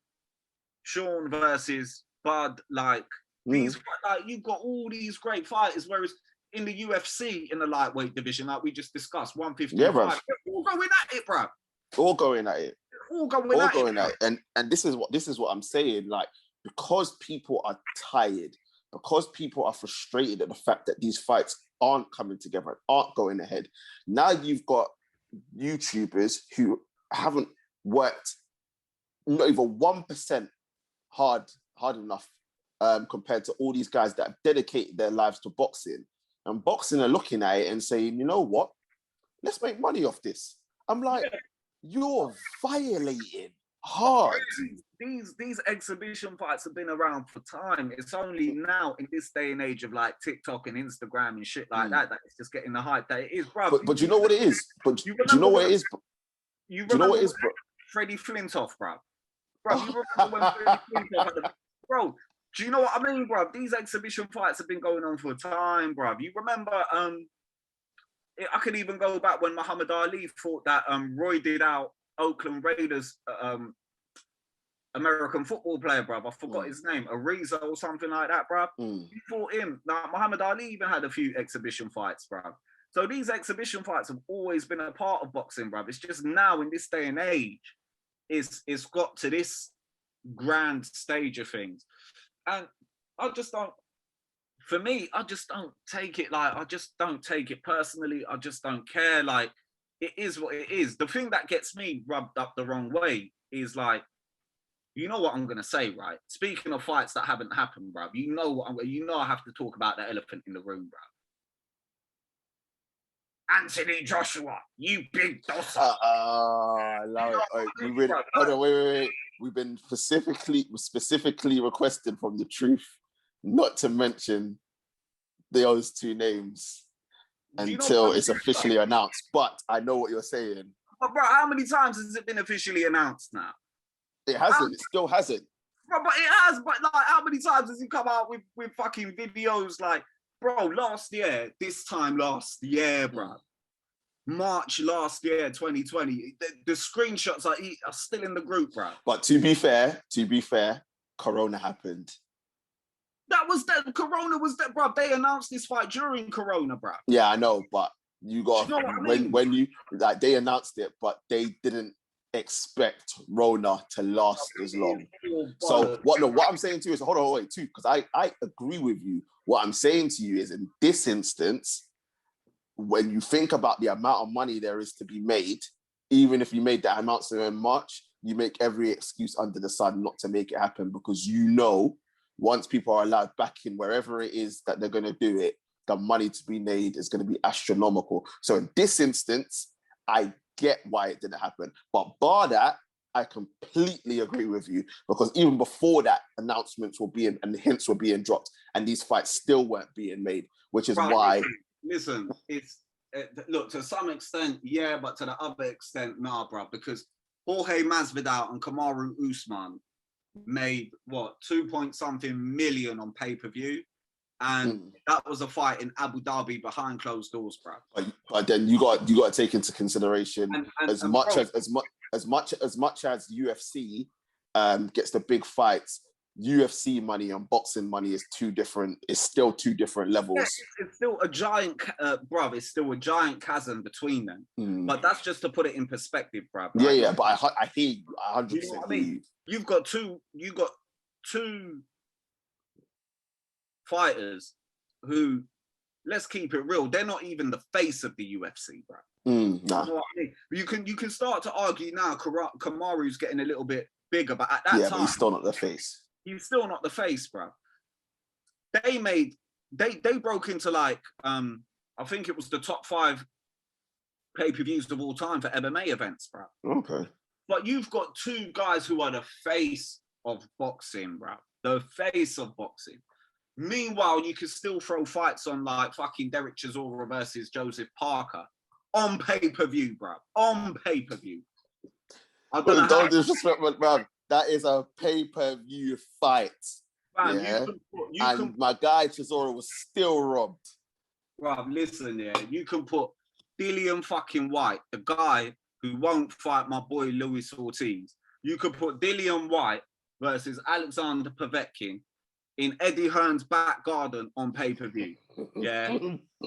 Sean versus Bud. Like these, like you've got all these great fighters, whereas in the UFC, in the lightweight division, like we just discussed, 155, yeah, bro. All going at it, bro. All going at it. All going at it. And this is what I'm saying. Like, because people are tired, because people are frustrated at the fact that these fights aren't coming together, aren't going ahead. Now you've got YouTubers who haven't worked not even 1% hard enough compared to all these guys that have dedicated their lives to boxing. And boxing are looking at it and saying, you know what? Let's make money off this. I'm like, you're violating hard. These exhibition fights have been around for time. It's only now in this day and age of like TikTok and Instagram and shit like that it's just getting the hype that it is, bro. But you know what it is? But do you know what it is? You know what it is, bro? Freddie Flintoff, bro. Bro, you remember when Freddie Flintoff had the... Bro, do you know what I mean, bro? These exhibition fights have been going on for a time, bro. You remember, I could even go back when Muhammad Ali fought that roided out Oakland Raiders American football player, bro. I forgot his name, Ariza or something like that, bro. He fought him. Now, Muhammad Ali even had a few exhibition fights, bro. So these exhibition fights have always been a part of boxing, bro. It's just now in this day and age, it's got to this grand stage of things. And I just don't, for me, I just don't take it like, I just don't take it personally. I just don't care. Like, it is what it is. The thing that gets me rubbed up the wrong way is like, you know what I'm going to say, right? Speaking of fights that haven't happened, bruv, you know I have to talk about the elephant in the room, bruv. Anthony Joshua, you big dosser. Wait. We've been specifically requested from the truth not to mention those two names until it's officially announced. But I know what you're saying. But bro, how many times has it been officially announced now? It hasn't. It still hasn't. Bro, but it has. But like, how many times has he come out with fucking videos like, bro, last year, this time last year, bro. March last year, 2020. The screenshots are still in the group, bro. But to be fair, Corona happened. That was that. Corona was that, bro. They announced this fight during Corona, bro. Yeah, I know, but you got when you like they announced it, but they didn't expect Rona to last as long. So what I'm saying to you is, hold on, wait, too, because I agree with you. What I'm saying to you is, in this instance, when you think about the amount of money there is to be made, even if you made that amount in March, you make every excuse under the sun not to make it happen, because you know once people are allowed back in wherever it is that they're going to do it, the money to be made is going to be astronomical. So in this instance, I get why it didn't happen. But bar that, I completely agree with you, because even before that, announcements were being and hints were being dropped, and these fights still weren't being made, which is why... Listen, it's look, to some extent, yeah, but to the other extent, nah, bro, because Jorge Masvidal and Kamaru Usman made what 2-point-something million on pay-per-view, and that was a fight in Abu Dhabi behind closed doors, bro. But then you got to take into consideration as much as UFC gets the big fights, UFC money and boxing money is two different. It's still two different levels. Yeah, it's still a giant, bruv. It's still a giant chasm between them. But that's just to put it in perspective, bruv. Right? Yeah. But I hear you. 100% You know what I mean? You've got two fighters who, let's keep it real, they're not even the face of the UFC, bruv. Nah. You know what I mean? You can start to argue now. Kamaru's getting a little bit bigger, but at that time, but he's still not the face. He's still not the face, bro. They broke into like I think it was the top 5 pay-per-views of all time for MMA events, bro. Okay. But you've got two guys who are the face of boxing, bro. The face of boxing. Meanwhile, you can still throw fights on like fucking Derek Chisora versus Joseph Parker on pay-per-view, bro. On pay-per-view. Don't disrespect, bro. That is a pay-per-view fight. Man, yeah? My guy Chisora was still robbed. Bro, listen, yeah. You can put Dillian fucking White, the guy who won't fight my boy Luis Ortiz. You could put Dillian White versus Alexander Povetkin in Eddie Hearn's back garden on pay-per-view. Yeah.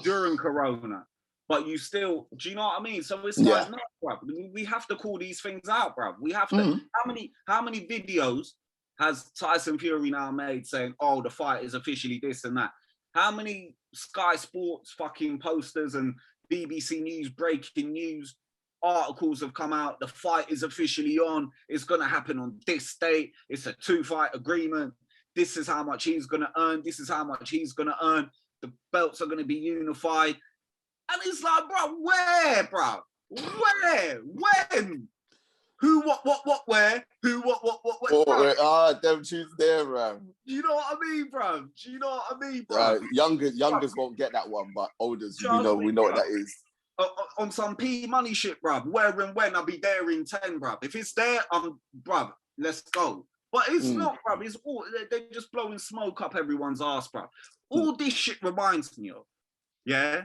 During Corona. But you still, do you know what I mean? So it's like, no, bro, we have to call these things out, bro. We have to. How many videos has Tyson Fury now made saying, oh, the fight is officially this and that? How many Sky Sports fucking posters and BBC News breaking news articles have come out? The fight is officially on. It's going to happen on this date. It's a 2-fight agreement. This is how much he's going to earn. This is how much he's going to earn. The belts are going to be unified. And it's like, bro, where, bro? Where? When? Who, what, where? Who, what, where? Them tunes there, bro. Do you know what I mean, bro? Do you know what I mean, bro? Youngers won't get that one, but olders, we know what that is. On some P money shit, bro. Where and when, I'll be there in 10, bro. If it's there, bro, let's go. But it's not, bro. It's all, they're just blowing smoke up everyone's ass, bro. All this shit reminds me of, yeah?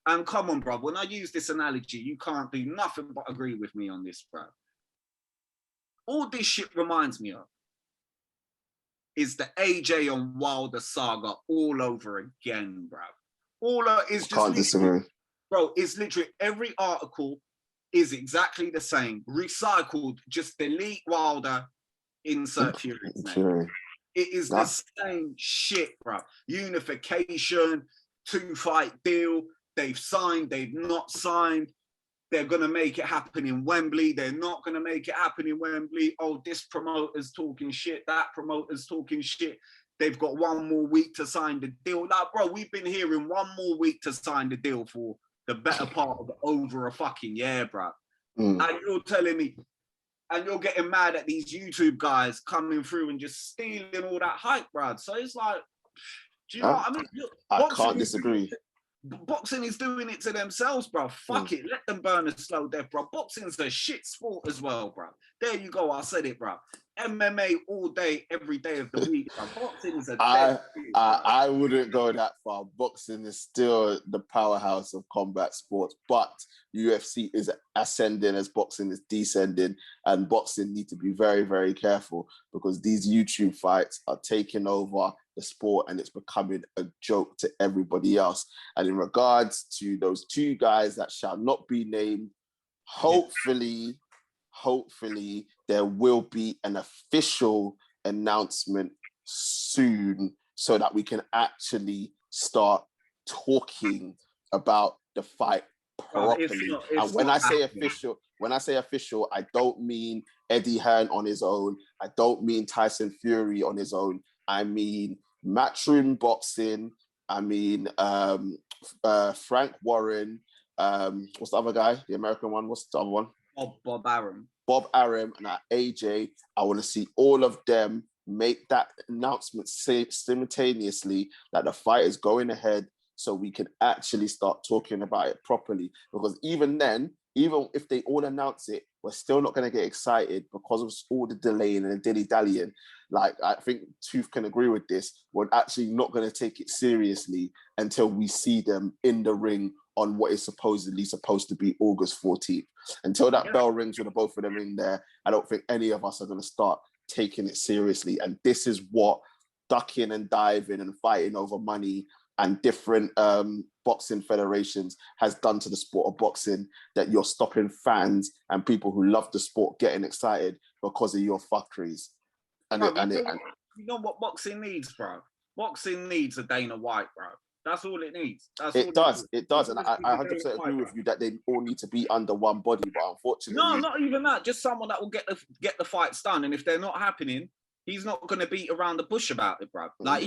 And come on, bro, when I use this analogy, you can't do nothing but agree with me on this, bro. All this shit reminds me of is the AJ and Wilder saga all over again, bro. Can't disagree. Bro, it's literally every article is exactly the same. Recycled, just delete Wilder, insert Fury's name. It is the same shit, bro. Unification, 2-fight deal. They've signed, they've not signed. They're going to make it happen in Wembley. They're not going to make it happen in Wembley. Oh, this promoter's talking shit. That promoter's talking shit. They've got 1 more week to sign the deal. Like, bro, we've been hearing 1 more week to sign the deal for the better part of over a fucking year, bro. And you're telling me, and you're getting mad at these YouTube guys coming through and just stealing all that hype, bro. So it's like, do you know what I mean? I can't disagree. Boxing is doing it to themselves, bro. Fuck it. Let them burn a slow death, bro. Boxing's a shit sport as well, bro. There you go. I said it, bro. MMA all day, every day of the week, bro. Boxing is a I wouldn't go that far. Boxing is still the powerhouse of combat sports, but UFC is ascending as boxing is descending, and boxing need to be very, very careful because these YouTube fights are taking over the sport and it's becoming a joke to everybody else. And in regards to those 2 guys that shall not be named, hopefully there will be an official announcement soon so that we can actually start talking about the fight properly. And when I say official, I don't mean Eddie Hearn on his own. I don't mean Tyson Fury on his own. I mean Matchroom Boxing. I mean Frank Warren. What's the other guy? The American one. What's the other one? Bob Arum. Bob Arum and AJ. I want to see all of them make that announcement simultaneously that the fight is going ahead so we can actually start talking about it properly. Because even then, even if they all announce it, we're still not going to get excited because of all the delaying and the dilly-dallying. Like, I think Tooth can agree with this. We're actually not going to take it seriously until we see them in the ring on what is supposedly supposed to be August 14th. Until that bell rings with the both of them in there, I don't think any of us are going to start taking it seriously. And this is what ducking and diving and fighting over money and different boxing federations has done to the sport of boxing, that you're stopping fans and people who love the sport getting excited because of your fuckeries. And, bro, you know what boxing needs, bro? Boxing needs a Dana White, bro. That's all it needs. It does. And I 100% agree with you that they all need to be under one body, but unfortunately... No, not even that. Just someone that will get the fights done. And if they're not happening, he's not going to beat around the bush about it, bro. Like,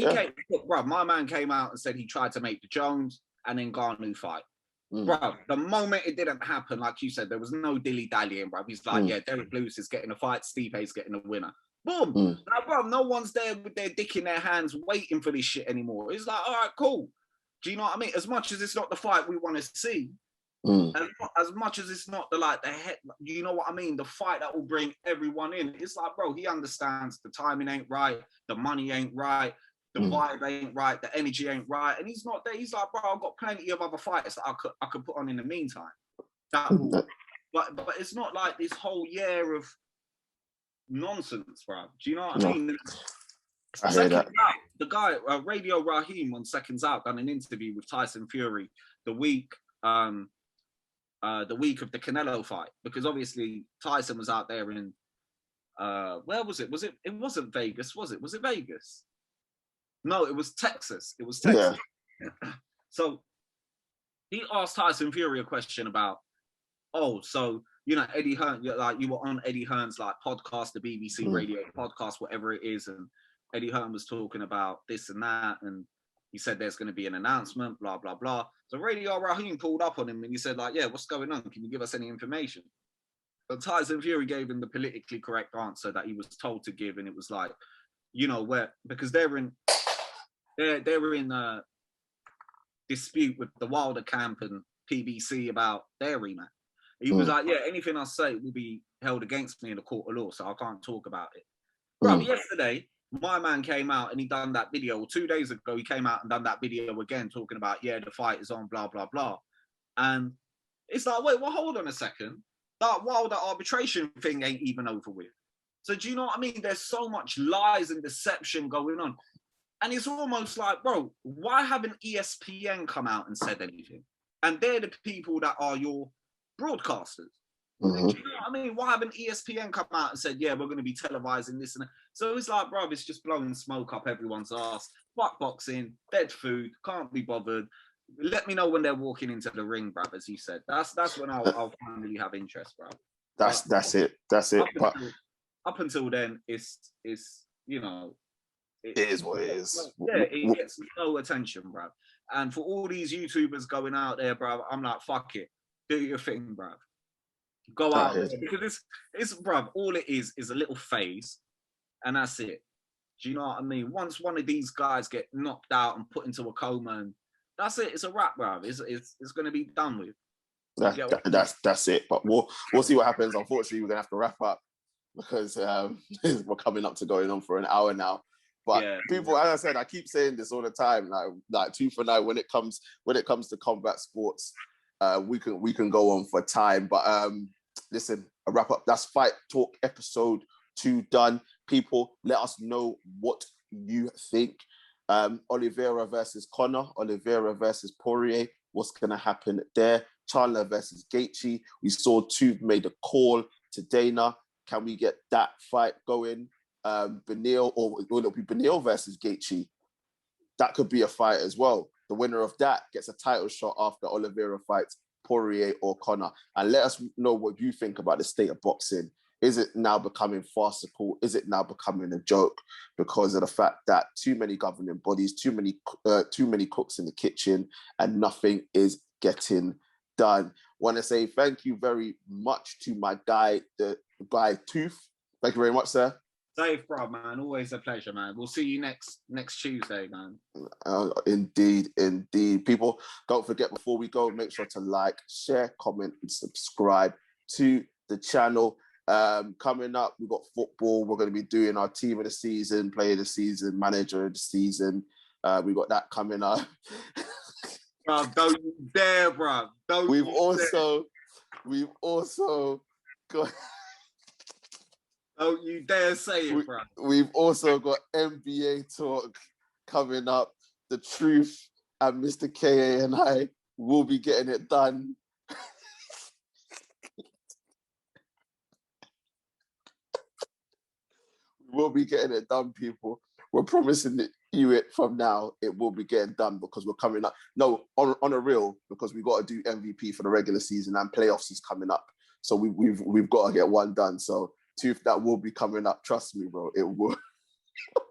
bro, my man came out and said he tried to make the Jones and then Ngannou fight. Bro, the moment it didn't happen, like you said, there was no dilly-dallying, bro. He's like, yeah, Derek Lewis is getting a fight, Stipe's getting a winner. Boom. Like, bro, no one's there with their dick in their hands waiting for this shit anymore. It's like, all right, cool. Do you know what I mean? As much as it's not the fight we want to see, as much as it's not the head, you know what I mean? The fight that will bring everyone in. It's like, bro, he understands the timing ain't right, the money ain't right, the vibe ain't right, the energy ain't right, and he's not there. He's like, bro, I've got plenty of other fights that I could put on in the meantime. But it's not like this whole year of nonsense, bro. Do you know what I mean? I hear that. The guy, Radio Raheem on Seconds Out, done an interview with Tyson Fury the week of the Canelo fight, because obviously Tyson was out there in where was it? It wasn't Vegas, was it? Was it Vegas? No, it was Texas. It was Texas. Yeah. So he asked Tyson Fury a question about, so you know, Eddie Hearn, like you were on Eddie Hearn's like podcast, the BBC radio podcast, whatever it is, and Eddie Hearn was talking about this and that, and he said there's going to be an announcement, blah, blah, blah. So Radio Raheem pulled up on him and he said, like, yeah, what's going on? Can you give us any information? But Tyson Fury gave him the politically correct answer that he was told to give, and it was like, you know, because they're in a dispute with the Wilder camp and PBC about their rematch. He was like, yeah, anything I say will be held against me in the court of law, so I can't talk about it. Bro, yesterday, my man came out and he done that video. 2 days ago, he came out and done that video again, talking about, yeah, the fight is on, blah, blah, blah. And it's like, wait, well, hold on a second. That Wilder arbitration thing ain't even over with. So do you know what I mean? There's so much lies and deception going on. And it's almost like, bro, why haven't ESPN come out and said anything? And they're the people that are your broadcasters. Do you know what I mean? Why haven't ESPN come out and said, yeah, we're going to be televising this and that? So it's like, bro, it's just blowing smoke up everyone's ass. Fuck boxing, dead food, can't be bothered. Let me know when they're walking into the ring, bruv, as you said. That's when I'll finally have interest, bro. That's it. Up until then, it's you know, it is what it is. Yeah, it gets no attention, bro. And for all these YouTubers going out there, bro, I'm like, fuck it, do your thing, bro. Go out there, because it's bruv, all it is a little phase, and that's it. Do you know what I mean? Once one of these guys get knocked out and put into a coma, and that's it. It's a wrap, bruv. It's going to be done with. That's it. But we'll see what happens. Unfortunately, we're gonna have to wrap up because we're coming up to going on for an hour now. But people, as I said, I keep saying this all the time. Like tooth and eye, when it comes to combat sports, we can go on for time. But listen, a wrap up. That's Fight Talk episode 2 done. People, let us know what you think. Oliveira versus Conor, Oliveira versus Poirier. What's going to happen there? Chandler versus Gaethje. We saw Tube made a call to Dana. Can we get that fight going? Beneil, or will it be Beneil versus Gaethje? That could be a fight as well. The winner of that gets a title shot after Oliveira fights Poirier or Conor. And let us know what you think about the state of boxing. Is it now becoming farcical? Is it now becoming a joke because of the fact that too many governing bodies, too many cooks in the kitchen, and nothing is getting done? Want to say thank you very much to my guy, the guy Tooth. Thank you very much, sir. Safe, bro, man. Always a pleasure, man. We'll see you next Tuesday, man. Indeed. People, don't forget, before we go, make sure to like, share, comment, and subscribe to the channel. Coming up, we've got football. We're going to be doing our team of the season, player of the season, manager of the season. We've got that coming up. Bro, don't you dare, bro. We've also got... Don't you dare say it, bro. We've also got NBA talk coming up. The Truth and Mr. KA and I will be getting it done. We'll be getting it done, people. We're promising you it from now. It will be getting done because we're coming up. No, on a real, because we got to do MVP for the regular season and playoffs is coming up. So we've got to get one done. So Tooth, that will be coming up. Trust me, bro. It will.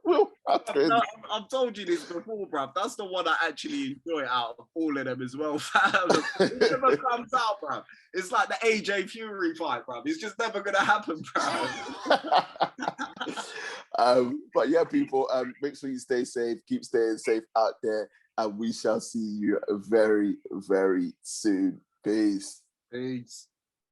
will happen. I've told you this before, bruv. That's the one I actually enjoy out of all of them as well, fam. It never comes out, bruv. It's like the AJ Fury fight, bruv. It's just never gonna happen, bruv. But yeah, people, make sure you stay safe, keep staying safe out there, and we shall see you very, very soon. Peace. Peace.